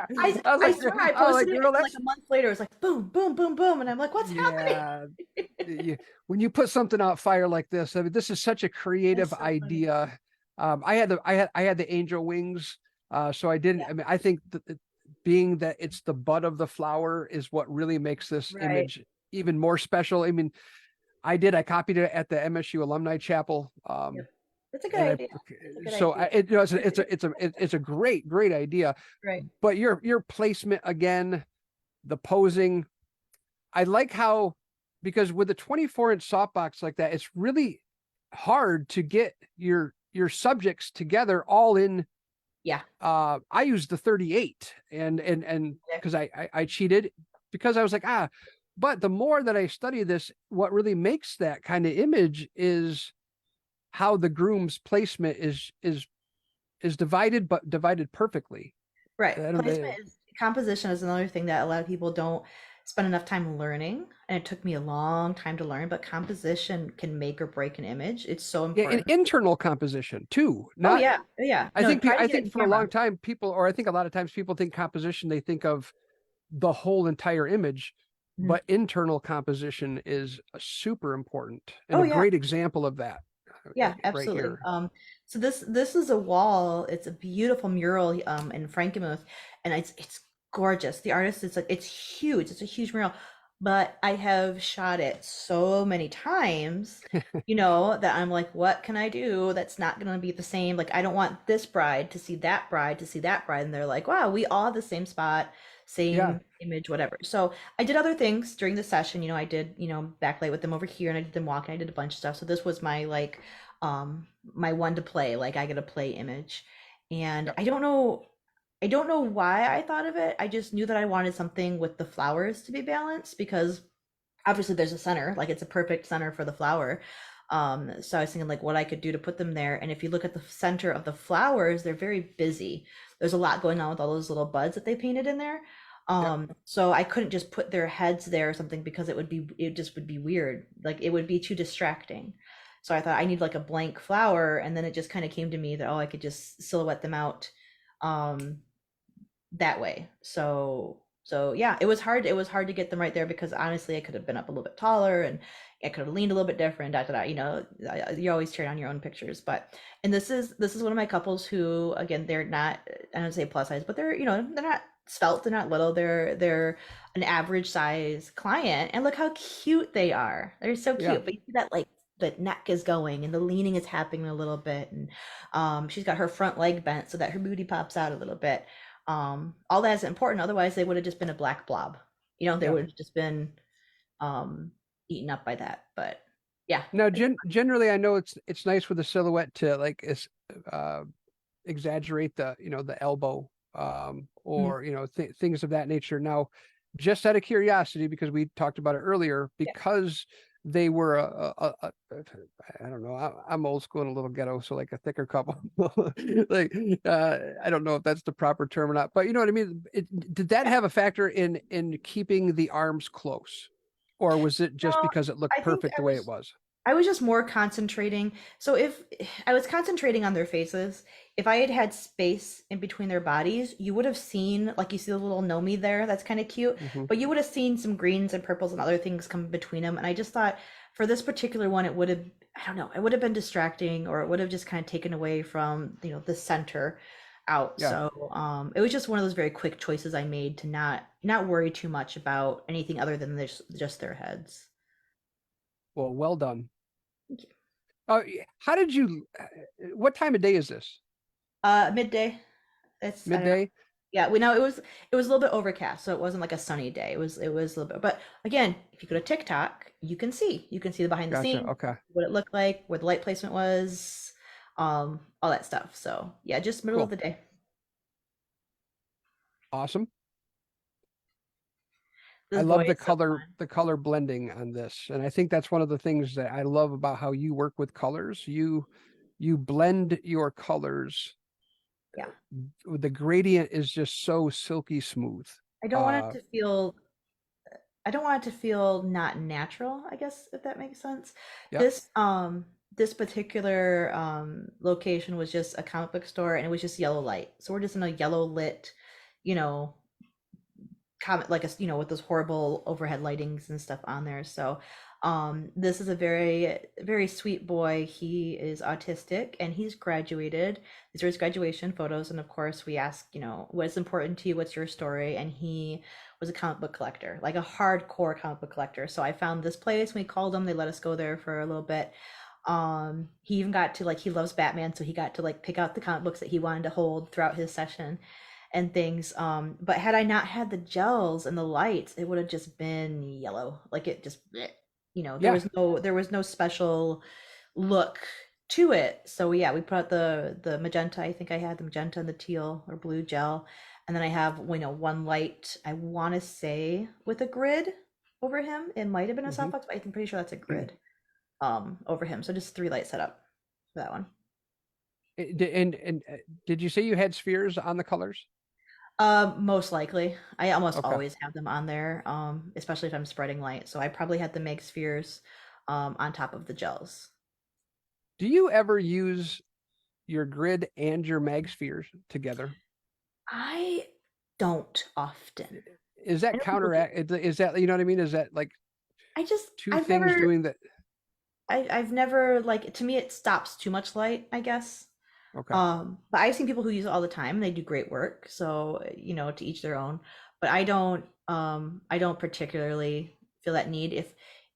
swear I I was posted like, it girl, and then like that's a month later it was like boom, boom, boom, boom. And I'm like, what's happening? yeah. When you put something out fire like this, I mean, this is such a creative That's so funny. idea. I had the angel wings, so I didn't. Yeah. I mean, I think that being that it's the bud of the flower is what really makes this Right. image even more special. I mean, I copied it at the MSU Alumni Chapel. Yep. That's a good And idea. That's a good so idea. it's a great idea. Right. But your placement again, the posing, I like how because with a 24-inch softbox like that, it's really hard to get your subjects together all in. Yeah. I used the 38 and Yeah. because I cheated because I was like, but the more that I study this, what really makes that kind of image is how the groom's placement is divided, but divided perfectly. Right. I don't Placement is composition is another thing that a lot of people don't spend enough time learning. And it took me a long time to learn, but composition can make or break an image. It's so yeah, in important. internal composition too. Oh Not yeah. Oh, yeah. No, try to I get it think in for a long camera. time people, or I think a lot of times people think composition, they think of the whole entire image. Mhm. but internal composition is super important and Oh a yeah. great example of that Yeah, right absolutely. here. So this is a wall. It's a beautiful mural in Frankenmuth, and it's gorgeous. The artist is like it's huge. It's a huge mural, but I have shot it so many times, that I'm like, what can I do that's not going to be the same? Like, I don't want this bride to see that bride to see that bride, and they're like, wow, we all have the same spot, Yeah, same image, whatever. So I did other things during the session. I did, backlight with them over here, and I did them walking. I did a bunch of stuff. So this was my like my one to play, like I get a play image. And yep, I don't know why I thought of it. I just knew that I wanted something with the flowers to be balanced because obviously there's a center, like it's a perfect center for the flower. So I was thinking like what I could do to put them there. And if you look at the center of the flowers, they're very busy. There's a lot going on with all those little buds that they painted in there. yep. So I couldn't just put their heads there or something because it just would be weird. Like it would be too distracting. So I thought I need like a blank flower, and then it just kind of came to me that I could just silhouette them out. Um, that way. So yeah, it was hard to get them right there because honestly I could have been up a little bit taller and I could have leaned a little bit different. Da, da, da, you're always cheering on your own pictures, but and this is one of my couples who again they're not I don't say plus size, but they're not svelte, they're not little, they're an average size client, and look how cute they are. They're so Yeah. cute, but you see that like the neck is going and the leaning is happening a little bit, and she's got her front leg bent so that her booty pops out a little bit. All that is important. Otherwise, they would have just been a black blob. They Yeah. would have just been um, eaten up by that. But yeah, Now, generally, I know it's nice with a silhouette to like uh, exaggerate the the elbow Mhm. or things of that nature. Now, just out of curiosity, because we talked about it earlier, Yeah. because they were I don't know, I'm old school and a little ghetto, so like a thicker couple. Like I don't know if that's the proper term or not, but you know what I mean. Did that Yeah. have a factor in keeping the arms close, or was it just No, because it looked I think perfect I the way it was was? I was just more concentrating. So if I was concentrating on their faces, if I had had space in between their bodies, you would have seen, like you see the little Nomi there, that's kind of cute, Hmm. but you would have seen some greens and purples and other things come between them. And I just thought for this particular one, it would have, I don't know, it would have been distracting, or it would have just kind of taken away from, the center out. Yeah. So it was just one of those very quick choices I made to not worry too much about anything other than just their heads. Well, well done. Thank you. How did you? What time of day is this? Midday. I don't know. Midday. Yeah, we know it was a little bit overcast, so it wasn't like a sunny day. It was a little bit. But again, if you go to TikTok, you can see the behind the Gotcha. scenes, Okay. what it looked like, where the light placement was, all that stuff. So yeah, just middle of Cool. the day. Awesome. I This boy love is so fun. the color blending on this, and I think that's one of the things that I love about how you work with colors. You blend your colors. Yeah, The gradient is just so silky smooth. I don't want it Uh, to feel I don't want it to feel not natural, I guess, if that makes sense. yep. This particular location was just a comic book store, and it was just yellow light. So we're just in a yellow lit, you know, comic like with those horrible overhead lightings and stuff on there. So this is a very very sweet boy. He is autistic and he's graduated. These are his graduation photos, and of course we ask, what's important to you, what's your story, and he was a comic book collector, like a hardcore comic book collector. So I found this place, we called him, they let us go there for a little bit. He even got to like, he loves Batman, so he got to like pick out the comic books that he wanted to hold throughout his session and things. But had I not had the gels and the lights, it would have just been yellow. Like it just, bleh. There Yeah. was no special look to it. So yeah, we put out the magenta. I think I had the magenta and the teal or blue gel, and then I have one light. I want to say with a grid over him. It might have been a Hmm. softbox, but I'm pretty sure that's a grid over him. So just three light setup for that one. And did you say you had spheres on the colors? Most likely. I almost Okay. always have them on there, especially if I'm spreading light. So I probably had the Meg spheres on top of the gels. Do you ever use your grid and your mag spheres together? I don't often. is I that know people do. counteract? Is that, you know what I mean? Is that like two I've things never, doing that? I've never like to me it stops too much light, I guess. Okay. But I've seen people who use it all the time and they do great work. So, to each their own. But I don't particularly feel that need.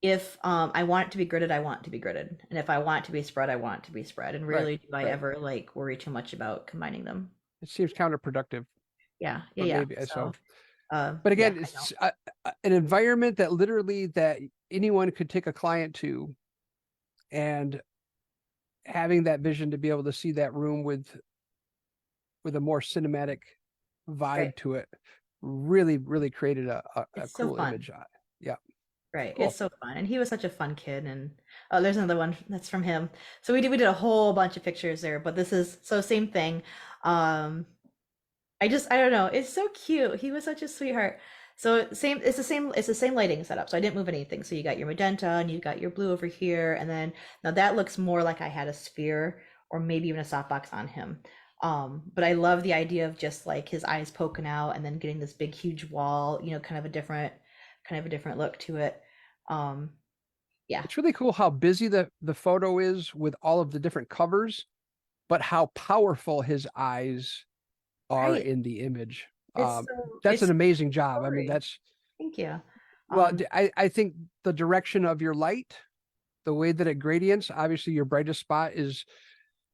If I want it to be gridded, I want it to be gridded. And if I want it to be spread, I want it to be spread. And Right. rarely do I Right. ever like worry too much about combining them. It seems counterproductive, Yeah, yeah, but yeah. maybe So, so. But yeah, again, I know. it's an environment that literally that anyone could take a client to, and having that vision to be able to see that room with a more cinematic Right. vibe to it really created a It's so cool fun. image. Yeah, Right. It's cool. so fun. And he was such a fun kid. And oh, there's another one that's from him. So we did a whole bunch of pictures there, but this is so same thing. Um, I don't know. It's so cute. He was such a sweetheart. So it's the same lighting setup. So I didn't move anything. So you got your magenta and you got your blue over here. And then now that looks more like I had a sphere or maybe even a softbox on him. But I love the idea of just like his eyes poking out and then getting this big huge wall, kind of a different look to it. Um, yeah. It's really cool how busy the photo is with all of the different covers, but how powerful his eyes are Right. in the image. It's so That's it's an so amazing job. I mean, story. that's Thank you. well, Um, I think the direction of your light, the way that it gradients, obviously your brightest spot is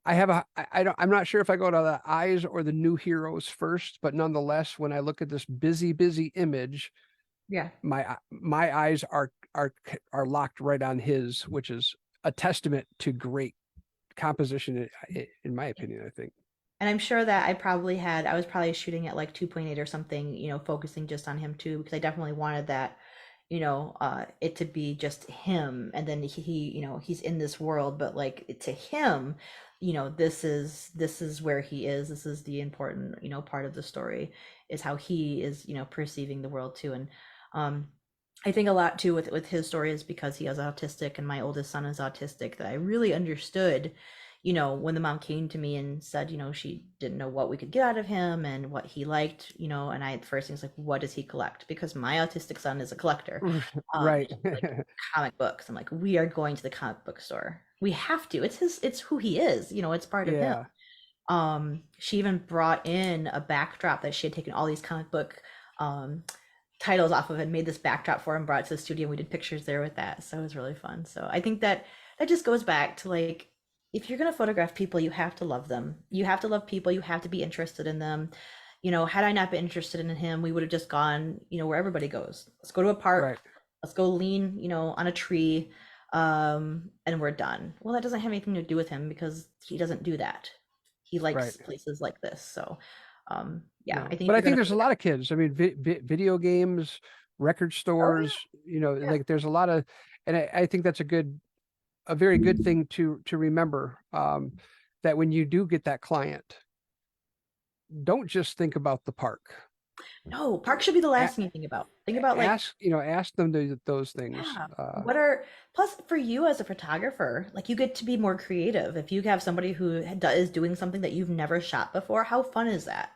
I have a I don't I'm not sure if I go to the eyes or the new heroes first, but nonetheless, when I look at this busy image, yeah. my eyes are locked right on his, which is a testament to great composition in my opinion, I think. And I'm sure that I was probably shooting at like 2.8 or something, focusing just on him too, because I definitely wanted that, it to be just him. And then he's in this world, but like to him, this is where he is. This is the important, part of the story is how he is, perceiving the world too. And um, I think a lot too with his story is because he is autistic and my oldest son is autistic that I really understood, when the mom came to me and said, she didn't know what we could get out of him and what he liked, and I the first thing was like, what does he collect? Because my autistic son is a collector. Right. And like comic books. I'm like, we are going to the comic book store. We have to. It's who he is, it's part of him. Yeah. She even brought in a backdrop that she had taken all these comic book titles off of and made this backdrop for him, brought it to the studio. We did pictures there with that. So it was really fun. So I think that just goes back to like, if you're going to photograph people, you have to love them. You have to love people. You have to be interested in them. Had I not been interested in him, we would have just gone, where everybody goes. Let's go to a park. Right. Let's go lean, on a tree. And we're done. Well, that doesn't have anything to do with him because he doesn't do that. He Right. likes places like this. So, yeah, I No, think but if I you're think going to there's a photograph, lot of kids. I mean, video games, record oh stores, yeah, like there's a lot of, and I think that's a very good yeah. thing to remember. That when you do get that client, don't just think about the park. No, park should be the last A- thing you think about. Think about like, ask them those things. yeah, what are plus for you as a photographer, like you get to be more creative. If you have somebody who is doing something that you've never shot before, how fun is that?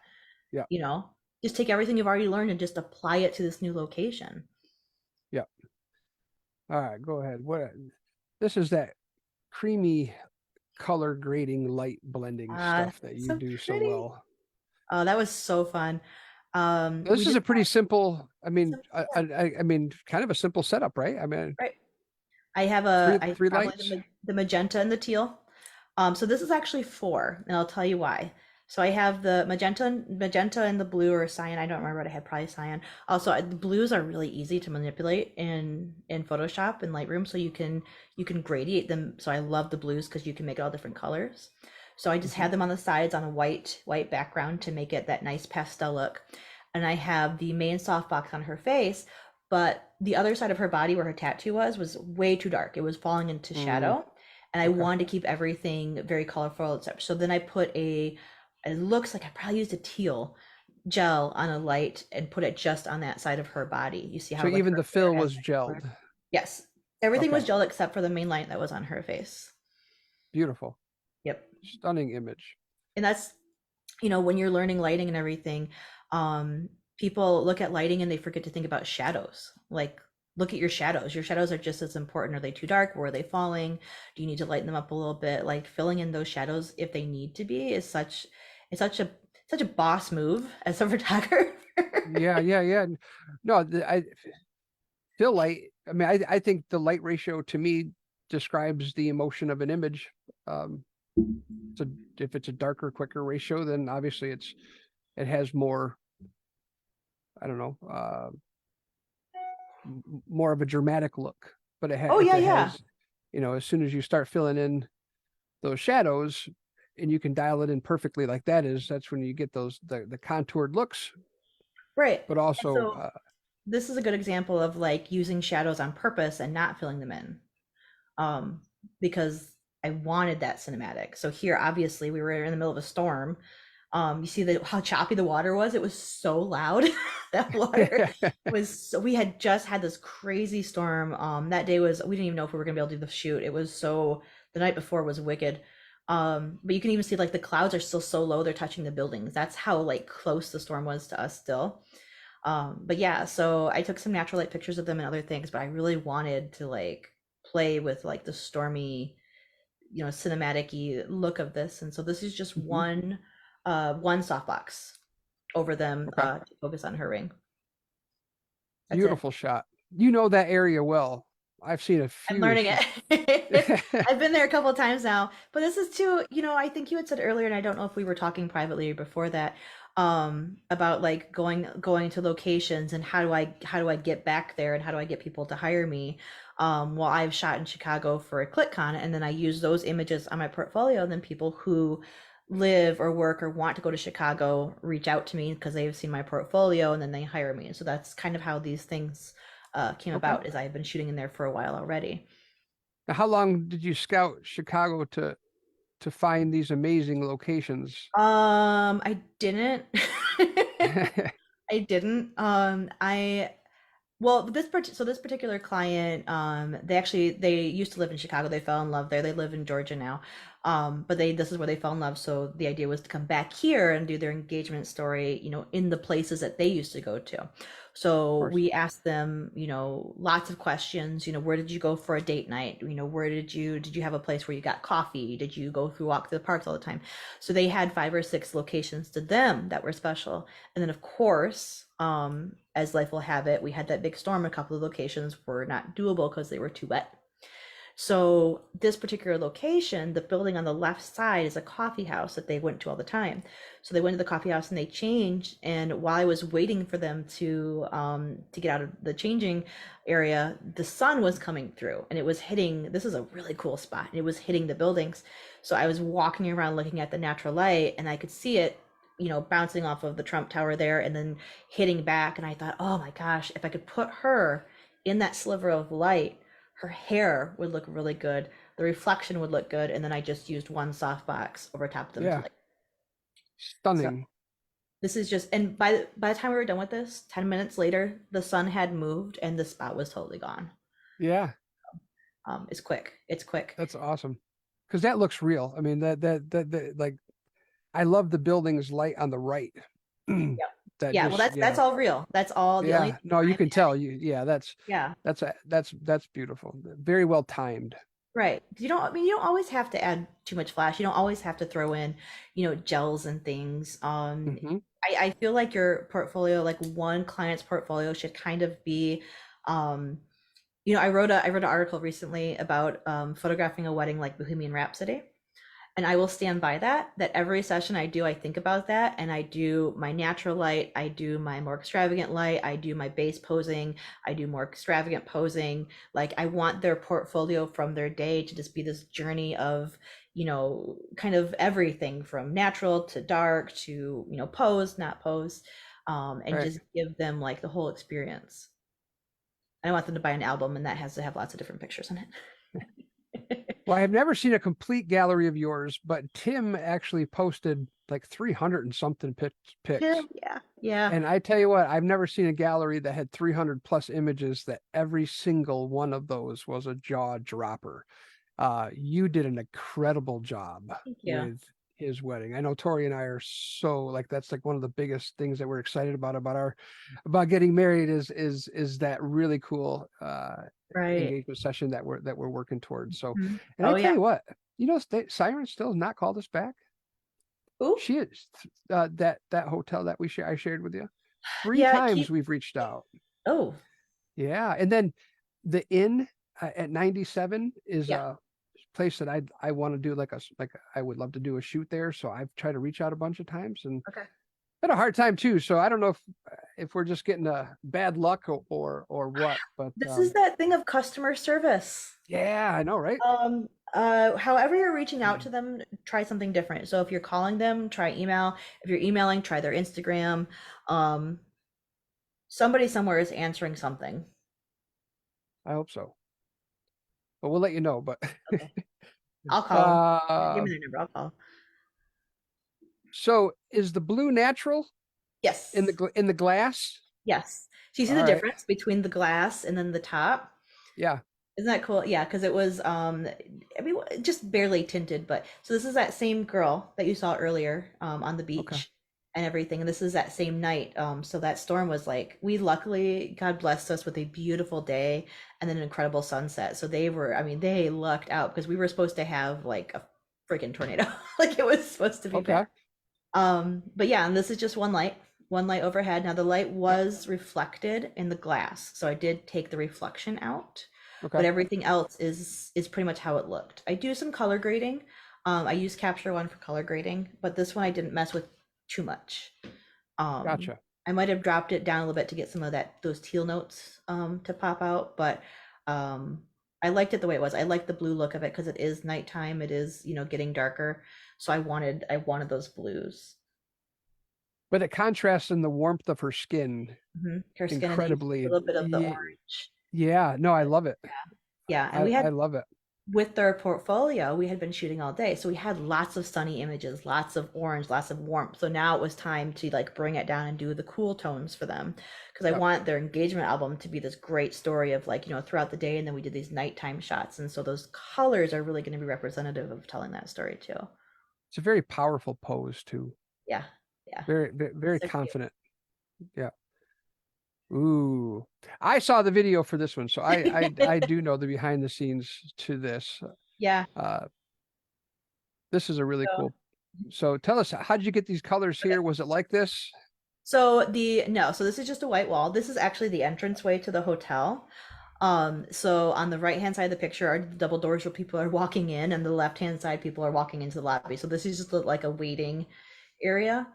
Yeah, You know, just take everything you've already learned and just apply it to this new location. yeah. All right, go ahead. This is that creamy color grading, light blending stuff that you So do so pretty. well. Oh, that was so fun. We This is just a pretty simple. I mean, some, yeah, I mean, kind of a simple setup, right? I mean, right. I three probably lights. the magenta and the teal. So this is actually four, and I'll tell you why. So I have the magenta and the blue or cyan. I don't remember what I had, probably cyan. Also, the blues are really easy to manipulate in Photoshop and Lightroom, so you can gradiate them. So I love the blues because you can make it all different colors. So I just Mhm. had them on the sides on a white background to make it that nice pastel look. And I have the main softbox on her face, but the other side of her body where her tattoo was way too dark. It was falling into Mm, shadow, and I okay. wanted to keep everything very colorful. So then I put it looks like I probably used a teal gel on a light and put it just on that side of her body. You see So how like even her the hair fill has was that color? gelled. Yes, everything was Okay. gel except for the main light that was on her face. Beautiful. Yep. Stunning image. And that's when you're learning lighting and everything, um people look at lighting and they forget to think about shadows. Like, look at your shadows. Your shadows are just as important. Are they too dark? Where are they falling? Do you need to lighten them up a little bit? Like filling in those shadows if they need to be is it's such a boss move as a photographer. Yeah, yeah, yeah. No, I still light. I mean, I think the light ratio to me describes the emotion of an image. Um, so if it's a darker, quicker ratio, then obviously it has more. I don't know, more of a dramatic look. But Oh if yeah, it yeah. has, as soon as you start filling in those shadows, and you can dial it in perfectly like that is, that's when you get the contoured looks, Right. but And also, so this is a good example of like using shadows on purpose and not filling them in. Um, because I wanted that cinematic. So here, obviously, we were in the middle of a storm. You see how choppy the water was? It was so loud. That water was so, we had just had this crazy storm. That day was, we didn't even know if we were gonna be able to do the shoot. It was so, the night before was wicked. But you can even see like the clouds are still so low, they're touching the buildings. That's how like close the storm was to us still. But yeah, so I took some natural light pictures of them and other things, but I really wanted to like play with like the stormy, cinematic-y look of this. And so this is just Mhm. one softbox over them Okay, to focus on her ring. That's it. beautiful shot. You know that area well. I've seen a I'm few. learning it. I've been there a couple of times now, but this is too, I think you had said earlier, and I don't know if we were talking privately before that, about like going to locations and how do I get back there and how do I get people to hire me? Well, I've shot in Chicago for a ClickCon, and then I use those images on my portfolio, and then people who live or work or want to go to Chicago reach out to me because they've seen my portfolio and then they hire me. So that's kind of how these things came Okay. about, is I've been shooting in there for a while already. Now, how long did you scout Chicago to find these amazing locations? I didn't. I didn't. Well, this particular client, they used to live in Chicago. They fell in love there. They live in Georgia now. But this is where they fell in love. So the idea was to come back here and do their engagement story, in the places that they used to go to. Of So course. we asked them, lots of questions. Where did you go for a date night? Where did you have a place where you got coffee? Did you go through walk to the parks all the time? So they had 5 or 6 locations to them that were special. And then, of course, as life will have it, we had that big storm. A couple of locations were not doable because they were too wet. So this particular location, the building on the left side is a coffee house that they went to all the time. So they went to the coffee house and they changed. And while I was waiting for them to get out of the changing area, the sun was coming through and it was hitting. This is a really cool spot. And it was hitting the buildings. So I was walking around looking at the natural light and I could see it, bouncing off of the Trump Tower there and then hitting back. And I thought, oh my gosh, if I could put her in that sliver of light, her hair would look really good. The reflection would look good, and then I just used one softbox over top of them to Yeah, like. So stunning. this is just, and by the time we were done with this, 10 minutes later, the sun had moved and the spot was totally gone. Yeah, It's quick. It's quick. that's awesome. Because that looks real. I mean, that like, I love the building's light on the right. Yep. That Yeah. Well, just, that's all real. That's all the only yeah. thing No, you I'm can tell. adding. Yeah, Yeah. that's beautiful. Very well timed. Right. I mean, you don't always have to add too much flash. You don't always have to throw in, gels and things. Hmm. I feel like your portfolio, like one client's portfolio should kind of be, um, I wrote an article recently about photographing a wedding like Bohemian Rhapsody. And I will stand by that every session I do, I think about that and I do my natural light, I do my more extravagant light, I do my base posing, I do more extravagant posing. Like I want their portfolio from their day to just be this journey of, kind of everything from natural to dark to, pose, not pose, and Right. just give them like the whole experience. I want them to buy an album and that has to have lots of different pictures in it. Well, I have never seen a complete gallery of yours, but Tim actually posted like 300 and something Yeah, pics. yeah, yeah. And I tell you what, I've never seen a gallery that had 300 plus images that every single one of those was a jaw dropper. You did an incredible job Thank you. with his wedding. I know Tori and I are so like that's like one of the biggest things that we're excited about our about getting married is that really cool Right. engagement session that we're working towards. So, Mhm. and I Oh tell yeah. you what, you know, Siren still has not called us back. Ooh. She is that hotel that I shared with you. Three Yeah, times keep we've reached out. oh, Yeah, and then the inn at 97 is yeah. a place that I want to do like I would love to do a shoot there. So I've tried to reach out a bunch of times and Okay. had a hard time too. So I don't know if we're just getting a bad luck or what. But This is that thing of customer service. yeah, I know, right? However you're reaching out to them, try something different. So if you're calling them, try email. If you're emailing, try their Instagram. Um, Somebody somewhere is answering something. I hope so. But we'll let you know. But Okay. I'll call them. Give uh, me their number. I'll call. so is the blue natural in Yes. in the glass? Yes. So you see All the right. difference between the glass and then the top? Yeah. Isn't that cool? Yeah, because it was I mean just barely tinted, but so this is that same girl that you saw earlier on the Okay. beach and everything. And this is that same night. So that storm was like we luckily God blessed us with a beautiful day and then an incredible sunset. So they were, I mean, they lucked out because we were supposed to have like a freaking tornado. Like it was supposed to be bad. Okay. But yeah, and this is just one light overhead. Now the light was reflected in the glass, so I did take the reflection out, but Okay. everything else is pretty much how it looked. I do some color grading. I use Capture One for color grading, but this one I didn't mess with too much. Um, Gotcha. I might have dropped it down a little bit to get some of those teal notes to pop out, but um, I liked it the way it was. I like the blue look of it because it is nighttime. It is, getting darker. So I wanted those blues. But it contrasts in the warmth of her skin Her skin, and then you see a incredibly. little bit of the orange. Yeah, no, I love it. Yeah, and we I had love it. with their portfolio, we had been shooting all day, so we had lots of sunny images, lots of orange, lots of warmth. So now it was time to like bring it down and do the cool tones for them, because I Yep. want their engagement album to be this great story of like throughout the day, and then we did these nighttime shots, and so those colors are really going to be representative of telling that story too. It's a very powerful pose too. Yeah, yeah, Very so cute. confident. Yeah. Ooh. I saw the video for this one, so I do know the behind the scenes to this. Yeah. Uh this is a really So cool. So tell us, how did you get these colors okay. here? Was it like this? So the no, so this is just a white wall. This is actually the entranceway to the hotel. So on the right hand side of the picture are the double doors where people are walking in, and the left hand side people are walking into the lobby. So this is just like a waiting area.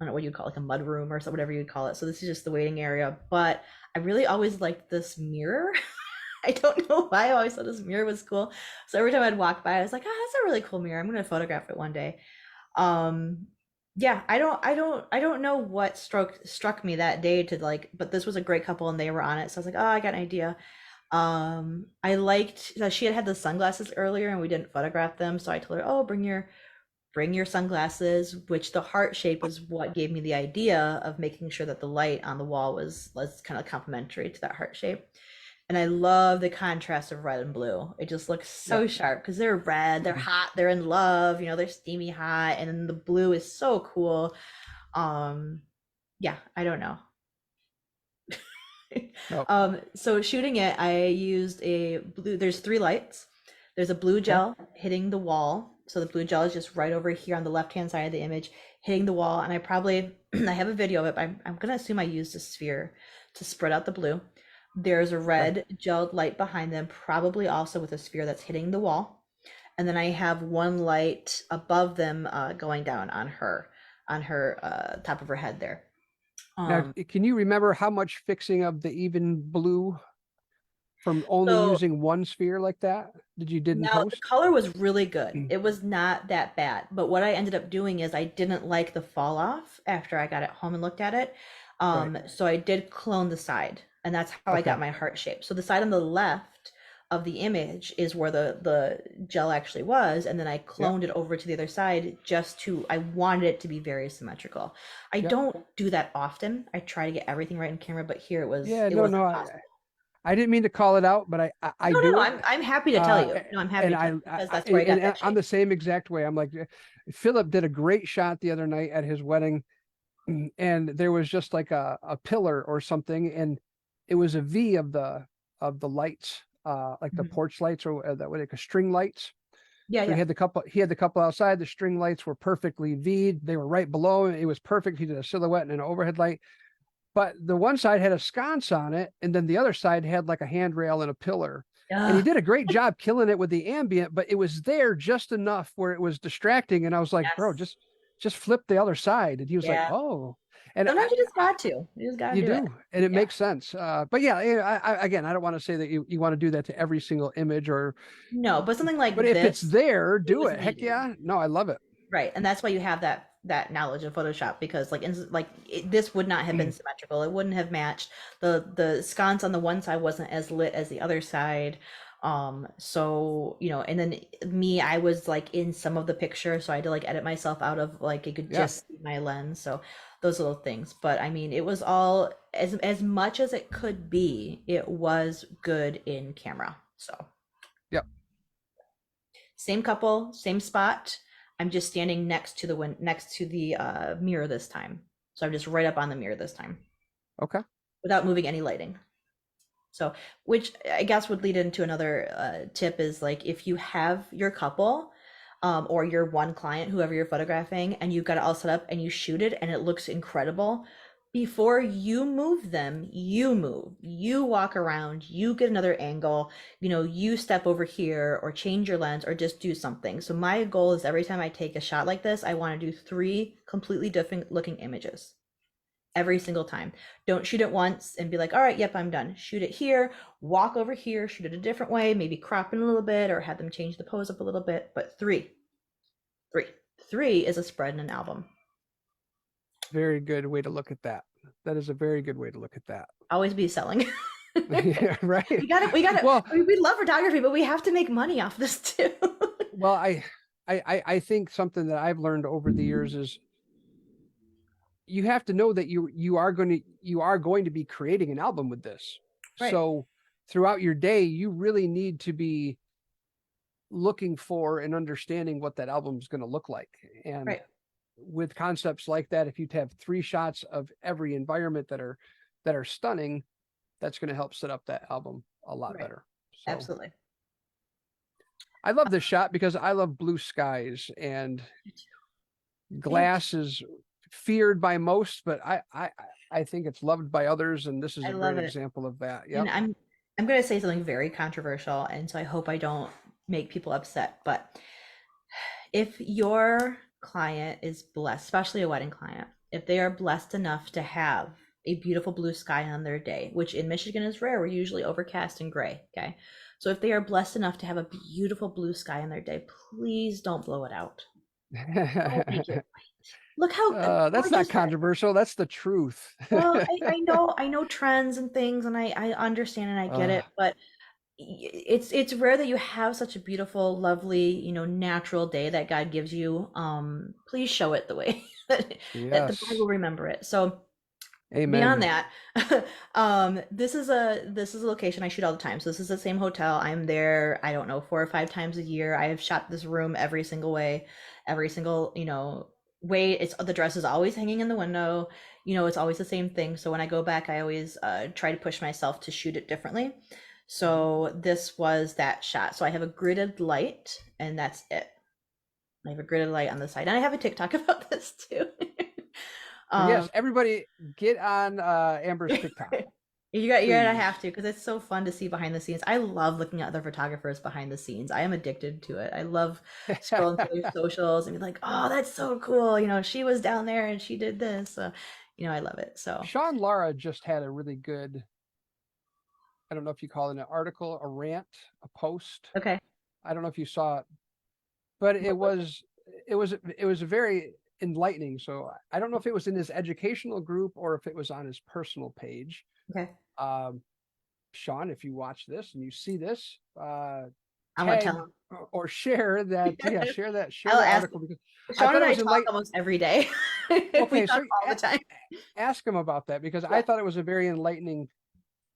I don't know what you'd call it, like a mud room or so, whatever you'd call it. So this is just the waiting area. But I really always liked this mirror. I don't know why I always thought this mirror was cool. So every time I'd walk by, I was like, oh, that's a really cool mirror. I'm gonna photograph it one day. um yeah, I don't know what struck me that day to like, but this was a great couple and they were on it, so I was like, oh, I got an idea. I liked that she had had the sunglasses earlier and we didn't photograph them, so I told her, oh, bring your sunglasses, which the heart shape is what gave me the idea of making sure that the light on the wall was kind of complementary to that heart shape. And I love the contrast of red and blue. It just looks Yeah. so sharp because they're red, they're hot, they're in love, they're steamy hot, and then the blue is so cool. Um, yeah, I don't know. No. So shooting it, I used a blue, there's three lights. There's a blue Okay. gel hitting the wall. So the blue gel is just right over here on the left-hand side of the image, hitting the wall. And I probably, I have a video of it, but I'm gonna assume I used a sphere to spread out the blue. There's a Okay. red gelled light behind them, probably also with a sphere that's hitting the wall. And then I have one light above them going down on her top of her head there. Now, Um, can you remember how much fixing of the even blue from only so using one sphere like that did in Now, the post? color was really good. It was not that bad. But what I ended up doing is I didn't like the fall off after I got it home and looked at it. Right. So I did clone the side, and that's how I got Okay. my heart shape. So the side on the left of the image is where the gel actually was, and then I Yeah. cloned it over to the other side I wanted it to be very symmetrical. I Yeah. don't do that often. I try to get everything right in camera, but here it was Yeah. it No, wasn't no. possible. I didn't mean to call it out, but I No, no, do no. it. I'm happy to tell you. No, I'm happy And to tell you because that's where I got that I'm shape. the same exact way. I'm like, Philip did a great shot the other night at his wedding, and there was just like a pillar or something, and it was a V of the lights, like the Mhm. porch lights or that way, like a string lights. Yeah, So yeah. he had the couple outside. The string lights were perfectly V'd. They were right below. It was perfect. He did a silhouette and an overhead light. But the one side had a sconce on it, and then the other side had like a handrail and a pillar. And he Yeah. did a great job killing it with the ambient, but it was there just enough where it was distracting. And I was like, bro, Yes. just flip the other side. And he was like, Yeah. oh. And Sometimes you just got to. You just got to you do it. do, and it Yeah. makes sense. But yeah, again, I don't want to say that you want to do that to every single image, or, No, but something but like if it's this, there, it do was it. Heck needed. yeah. No, I love it. Right. And that's why you have that knowledge of Photoshop because this would not have been symmetrical. It wouldn't have matched. The sconce on the one side wasn't as lit as the other side. So, and then me, I was like in some of the picture, so I had to like edit myself out of like you could Yeah. just see my lens. So those little things. But I mean, it was all as much as it could be, it was good in camera. So Yep. same couple, same spot. I'm just standing next to the mirror this time. So I'm just right up on the mirror this time Okay. without moving any lighting. So, which I guess would lead into another tip is like if you have your couple or your one client, whoever you're photographing, and you've got it all set up and you shoot it and it looks incredible, before you move them, you move, you walk around, you get another angle, you step over here or change your lens or just do something. So my goal is every time I take a shot like this, I want to do 3 completely different looking images every single time. Don't shoot it once and be like, all right, yep, I'm done. Shoot it here, walk over here, shoot it a different way, maybe crop in a little bit or have them change the pose up a little bit. But three, three is a spread in an album. Very good way to look at that. That is a very good way to look at that. Always be selling. Yeah, right. We got it. Well, We love photography, but we have to make money off this too. well, I think something that I've learned over the years is you have to know that you are going to be creating an album with this. Right, So throughout your day, you really need to be looking for and understanding what that album is going to look like. And right, with concepts like that, if you have 3 shots of every environment that are stunning, that's going to help set up that album a lot right. better. So Absolutely. I love this shot because I love blue skies, and Thank you. glass is feared by most, but I think it's loved by others, and this is I a love great it. example of that. And Yep. I'm going to say something very controversial, and so I hope I don't make people upset, but if your client is blessed, especially a wedding client, if they are blessed enough to have a beautiful blue sky on their day, which in Michigan is rare, we're usually overcast and gray. Okay. So if they are blessed enough to have a beautiful blue sky on their day, please don't blow it out. Don't make it white. Look how That's not gorgeous that. controversial. That's the truth. Well, I know trends and things, and I understand and I get uh, it, but it's rare that you have such a beautiful, lovely, natural day that God gives you. Please show it the way that the bride yes. will remember it. So beyond Amen. that, this is a location I shoot all the time. So this is the same hotel. I'm there, I don't know, 4 or 5 times a year. I have shot this room every single way, every single, way. It's the dress is always hanging in the window. It's always the same thing. So when I go back, I always try to push myself to shoot it differently. So this was that shot. So I have a gridded light, and that's it. I have a gridded light on the side, and I have a TikTok about this too. Yes, um, everybody get on Amber's TikTok, you're gonna please. have to because it's so fun to see behind the scenes. I love looking at other photographers behind the scenes. I am addicted to it. I love scrolling through their socials and be like, oh, that's so cool. She was down there and she did this. I love it. So Sean Lara just had a really good, I don't know if you call it an article, a rant, a post. okay. I don't know if you saw it, but What was it? it was very enlightening. So I don't know if it was in his educational group or if it was on his personal page. Okay. Um, Sean, if you watch this and you see this, I'm gonna tag tell him. or share that. Yeah, share I'll that ask. article, because I Sean thought and it I was talk enlightening. almost every day. We Okay, talk so all the time. ask him about that, because I Yeah. thought it was a very enlightening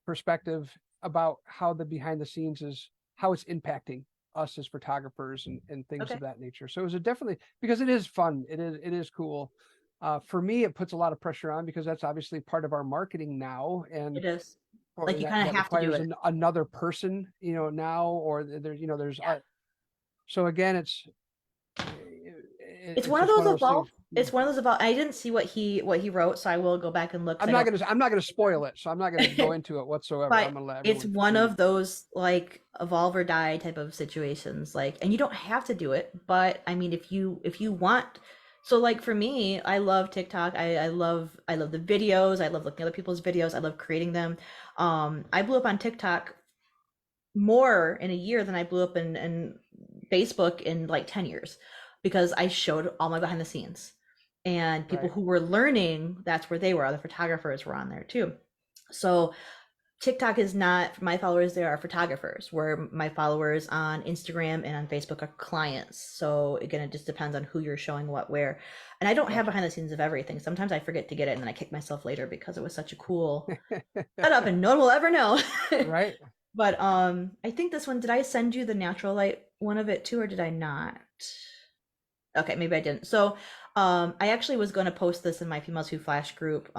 perspective. about how the behind the scenes is, how it's impacting us as photographers and things Okay. of that nature. So it was a definitely, because it is fun. It is cool. For me, it puts a lot of pressure on because that's obviously part of our marketing now, and It is. or Like you kind of that have to do requires it. another person, now, or there's there's Yeah. so again, It's it's one of just those one of those things. evolved. It's one of those evolved. I didn't see what he wrote, so I will go back and look because I don't. I'm not gonna spoil it, so I'm not gonna go into it whatsoever. I'm But gonna let it's everyone one read. of those like evolve or die type of situations. Like, and you don't have to do it, but I mean, if you want, so like for me, I love TikTok. I love the videos. I love looking at other people's videos. I love creating them. I blew up on TikTok more in a year than I blew up in Facebook in like 10 years because I showed all my behind the scenes. And people Right. who were learning, that's where they were. Other photographers were on there too. So TikTok is not my followers, there are photographers, where my followers on Instagram and on Facebook are clients. So again, it just depends on who you're showing what where. And I don't have Gotcha. behind the scenes of everything. Sometimes I forget to get it and then I kick myself later because it was such a cool setup and no one will ever know. Right. But I think this one, did I send you the natural light one of it too, or did I not? Okay, maybe I didn't. So, I actually was going to post this in my Females Who Flash group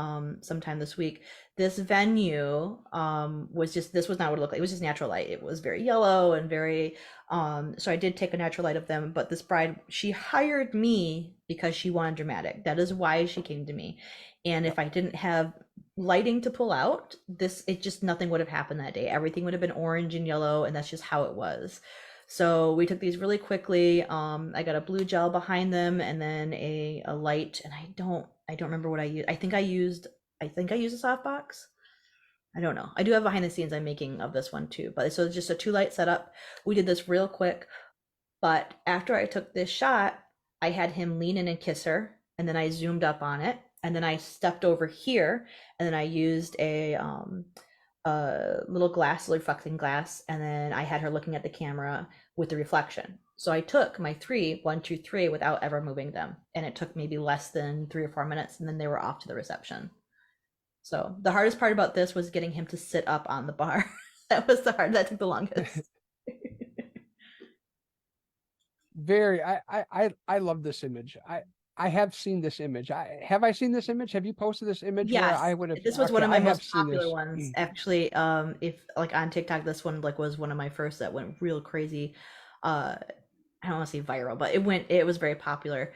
sometime this week. This venue was just, this was not what it looked like. It was just natural light. It was very yellow and very so I did take a natural light of them, but this bride, she hired me because she wanted dramatic. That is why she came to me. And Yep. if I didn't have lighting to pull out, it just nothing would have happened that day. Everything would have been orange and yellow, and that's just how it was. So we took these really quickly. I got a blue gel behind them and then a light, and I don't remember what I used. I think I used a softbox. I don't know. I do have behind the scenes I'm making of this one too. But so it's just a two light setup. We did this real quick. But after I took this shot, I had him lean in and kiss her, and then I zoomed up on it, and then I stepped over here, and then I used a little glass, reflecting glass, and then I had her looking at the camera with the reflection. So I took my three, 1, 2, 3, without ever moving them, and it took maybe less than 3 or 4 minutes, and then they were off to the reception. So the hardest part about this was getting him to sit up on the bar. That took the longest. Very. I love this image. I have seen this image. I seen this image. Have you posted this image where Yes, I would have? this was one Okay, of my I have most seen popular this. ones. Actually, if like on TikTok, this one like was one of my first that went real crazy. I don't want to say viral, but it was very popular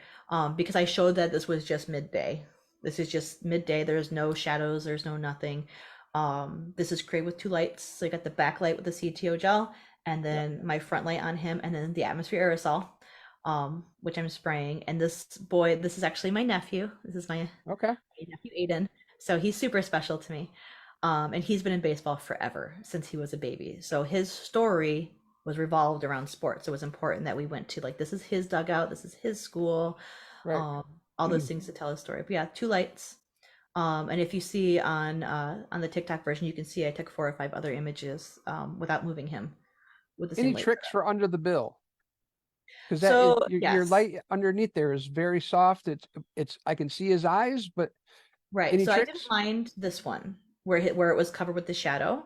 because I showed that this was just midday. This is just midday. There's no shadows, there's no nothing. This is created with two lights. So you got the backlight with the CTO gel and Yep. then my front light on him and then the atmosphere aerosol, which I'm spraying. And this boy, this is actually my nephew. This is my Okay. nephew Aiden. So he's super special to me. And he's been in baseball forever since he was a baby. So his story was revolved around sports. So it was important that we went to like this is his dugout, this is his school, Right. all those things to tell his story. But yeah, two lights. And if you see on the TikTok version, you can see I took 4 or 5 other images without moving him with the same Any light tricks setup. for under the bill? Because that is So your yes, light underneath there is very soft. It's I can see his eyes, but right. any So I didn't tricks? mind this one where it was covered with the shadow,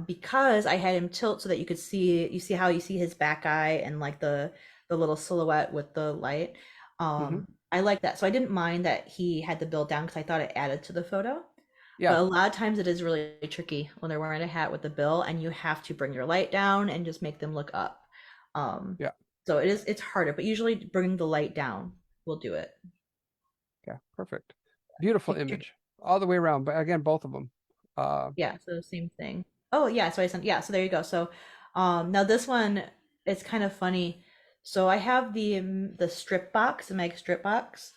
because I had him tilt so that you see how you see his back eye and like the little silhouette with the light. Hmm. I like that. So I didn't mind that he had the build down because I thought it added to the photo. But Yeah. a lot of times it is really tricky when they're wearing a hat with the bill and you have to bring your light down and just make them look up. Um, Yeah. so it's harder, but usually bringing the light down will do it. Yeah. Perfect. Beautiful Picture. image all the way around. But again, both of them. Uh, Yeah, so same thing. Oh yeah, so I sent yeah, so there you go. So now this one it's kind of funny. So I have the strip box, the mag strip box,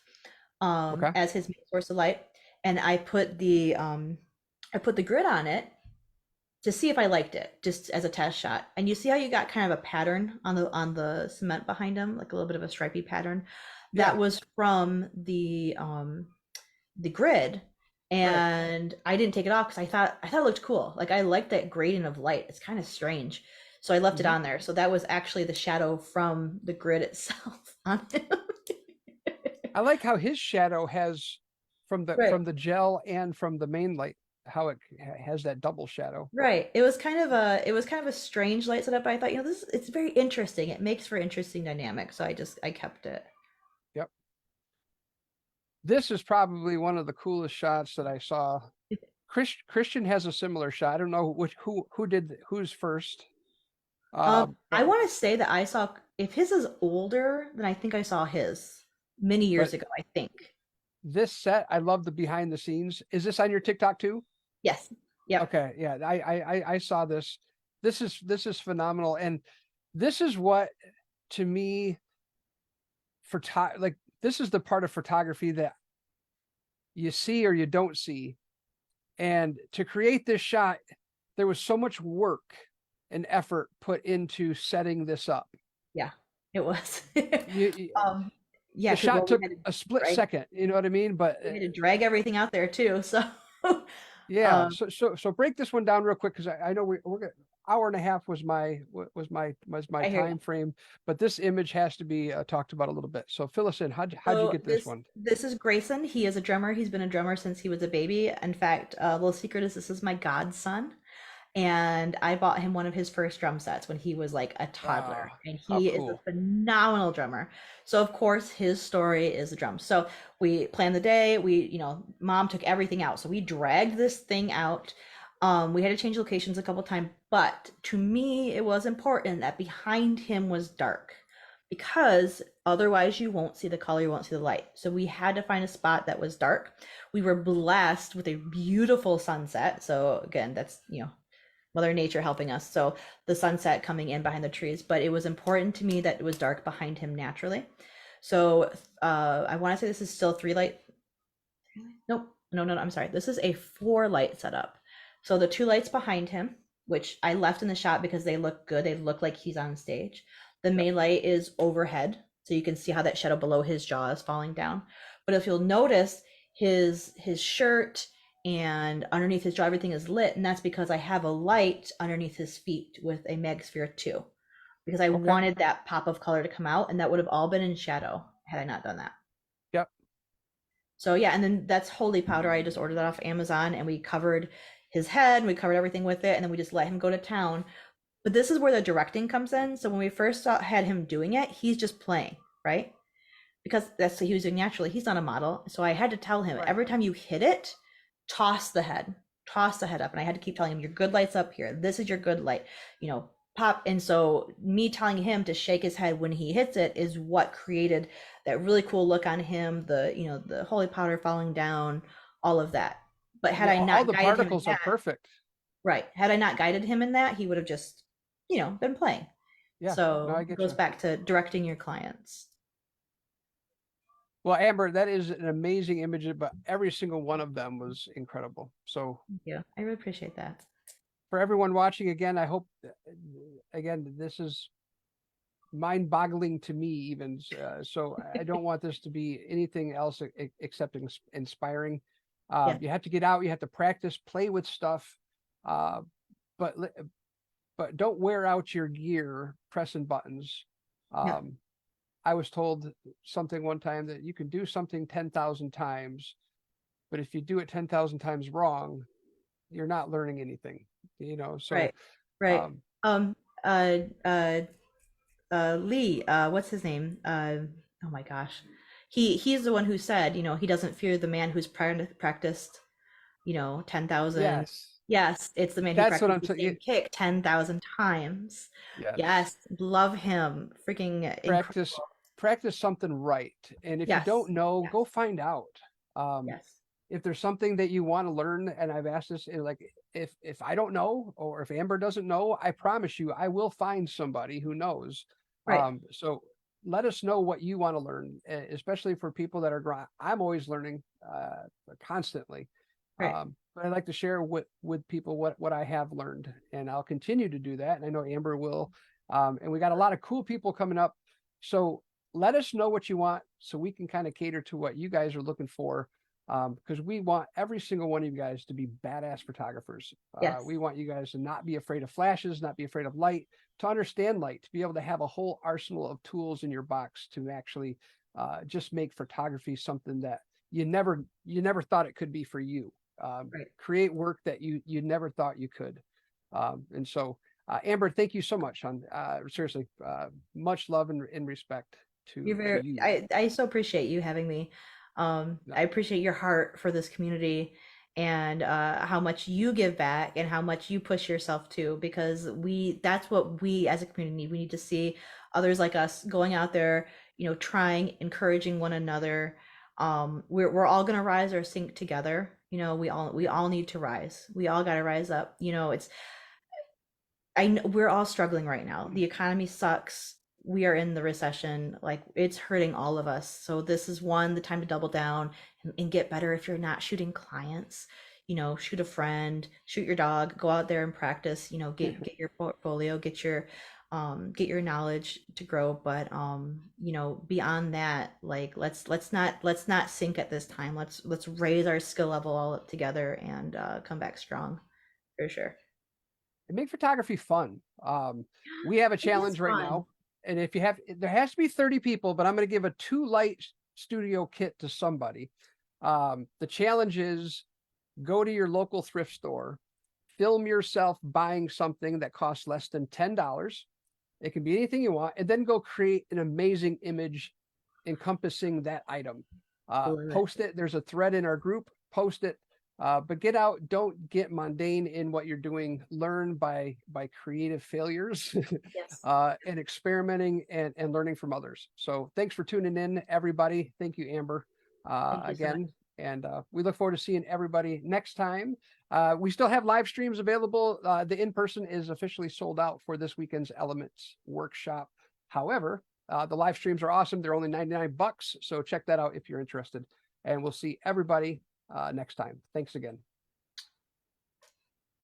okay. as his main source of light, and I put the grid on it to see if I liked it, just as a test shot. And you see how you got kind of a pattern on the cement behind him, like a little bit of a stripy pattern. That Yeah. was from the grid, Right. and I didn't take it off because I thought it looked cool. Like I like that gradient of light. It's kind of strange. So I left it Hmm. on there. So that was actually the shadow from the grid itself on him. I like how his shadow has Right. from the gel and from the main light how it has that double shadow. Right. It was kind of a strange light setup, but I thought, it's very interesting. It makes for interesting dynamic. So I kept it. Yep. This is probably one of the coolest shots that I saw. Christian has a similar shot. I don't know who did who's first. I But want to say that I saw, if his is older, then I think I saw his many but years ago, I think. this set, I love the behind the scenes. Is this on your TikTok too? Yes. Yep. Okay, yeah, I saw this. This is phenomenal, and this is what, to me, like, this is the part of photography that you see or you don't see. And to create this shot, there was so much work and effort put into setting this up. Yeah, it was. You, Um, yeah, the because shot well, we took had to a split drag second, you know what I mean? But we had to drag everything out there too. So, yeah, um, so break this one down real quick, because I know we're gonna, hour and a half was my I hear you. time frame, but this image has to be talked about a little bit. So fill us in. How'd you So get this one? this is Grayson. He is a drummer. He's been a drummer since he was a baby. In fact, a little secret is this is my godson. And I bought him one of his first drum sets when he was like a toddler, and How he is a cool. phenomenal drummer. So of course his story is the drums. So we planned the day. Mom took everything out, so we dragged this thing out. We had to change locations a couple times, but to me it was important that behind him was dark, because otherwise you won't see the color, you won't see the light. So we had to find a spot that was dark. We were blessed with a beautiful sunset. So again, that's, Mother Nature helping us. So the sunset coming in behind the trees, but it was important to me that it was dark behind him naturally. So I want to say this is still three light. Nope, no, I'm sorry. This is a four light setup. So the two lights behind him, which I left in the shot because they look good. They look like he's on stage. The Yep. main light is overhead, so you can see how that shadow below his jaw is falling down. But if you'll notice, his shirt and underneath his jaw, everything is lit, and that's because I have a light underneath his feet with a Magsphere 2, because I Okay. wanted that pop of color to come out, and that would have all been in shadow had I not done that. Yep. So yeah, and then that's holy powder. I just ordered that off Amazon, and we covered his head, we covered everything with it, and then we just let him go to town. But this is where the directing comes in. So when we first had him doing it, he's just playing, right? Because that's what he was doing naturally. He's not a model. So I had to tell him, Right. every time you hit it, toss the head up. And I had to keep telling him, your good light's up here. This is your good light, pop. And so me telling him to shake his head when he hits it is what created that really cool look on him, the holy powder falling down, all of that. But had Yeah, I all not the guided him in particles are that, perfect. right, had I not guided him in that, he would have just, been playing. Yeah, no, So I it get goes you. back to directing your clients. Well, Amber, that is an amazing image, but every single one of them was incredible. So Thank you. I really appreciate that. for everyone watching, again, I hope, again, this is mind-boggling to me even. So I don't want this to be anything else except inspiring. Yeah. You have to get out, you have to practice, play with stuff, uh, but but don't wear out your gear pressing buttons. Yeah. Um, I was told something one time that you can do something 10,000 times, but if you do it 10,000 times wrong, you're not learning anything, so Right. Right. um, Um, uh, uh, Lee, what's his name? Oh my gosh. He's the one who said, he doesn't fear the man who's practiced, 10,000. yes, Yes, it's the man who that's what practiced I'm the saying. same kick 10,000 times. Yes. Yes, love him. Freaking practice incredible. practice something right, and if you Yes. don't know, Yes. go find out. Yes. If there's something that you want to learn, and I've asked this, like, if I don't know, or if Amber doesn't know, I promise you I will find somebody who knows. Right. So let us know what you want to learn, especially for people that are I'm always learning, constantly. Right. But I like to share with people what I have learned, and I'll continue to do that, and I know Amber will. And we got a lot of cool people coming up, so let us know what you want so we can kind of cater to what you guys are looking for, because we want every single one of you guys to be badass photographers. Yes. We want you guys to not be afraid of flashes, not be afraid of light, to understand light, to be able to have a whole arsenal of tools in your box to actually just make photography something that you never thought it could be for you. Right. create work that you never thought you could. And so, Amber, thank you so much. On seriously, much love and respect You're to very, you. I so appreciate you having me. No, I appreciate your heart for this community and how much you give back and how much you push yourself too, because that's what we as a community, we need to see others like us going out there, trying, encouraging one another. We're all gonna rise or sink together. We all need to rise. We all gotta rise up. I know we're all struggling right now. The economy sucks. We are in the recession. Like it's hurting all of us. So this is the time to double down and get better. If you're not shooting clients, shoot a friend, shoot your dog, go out there and practice, get your portfolio, get your knowledge to grow. But beyond that, like let's not sink at this time. Let's raise our skill level all up together and come back strong for sure. and make photography fun. We have a It is challenge right fun. now, and if you have, there has to be 30 people, but I'm going to give a 2 light studio kit to somebody. The challenge is go to your local thrift store, film yourself buying something that costs less than $10. It can be anything you want, and then go create an amazing image encompassing that item. Love it. Post it. There's a thread in our group. Post it. But get out. Don't get mundane in what you're doing. Learn by creative failures Yes. and experimenting and learning from others. So thanks for tuning in, everybody. Thank you, Amber, Thank you so much. again. And we look forward to seeing everybody next time. We still have live streams available. The in-person is officially sold out for this weekend's Elements workshop. However, the live streams are awesome. They're only $99, so check that out if you're interested. And we'll see everybody next time. Thanks again.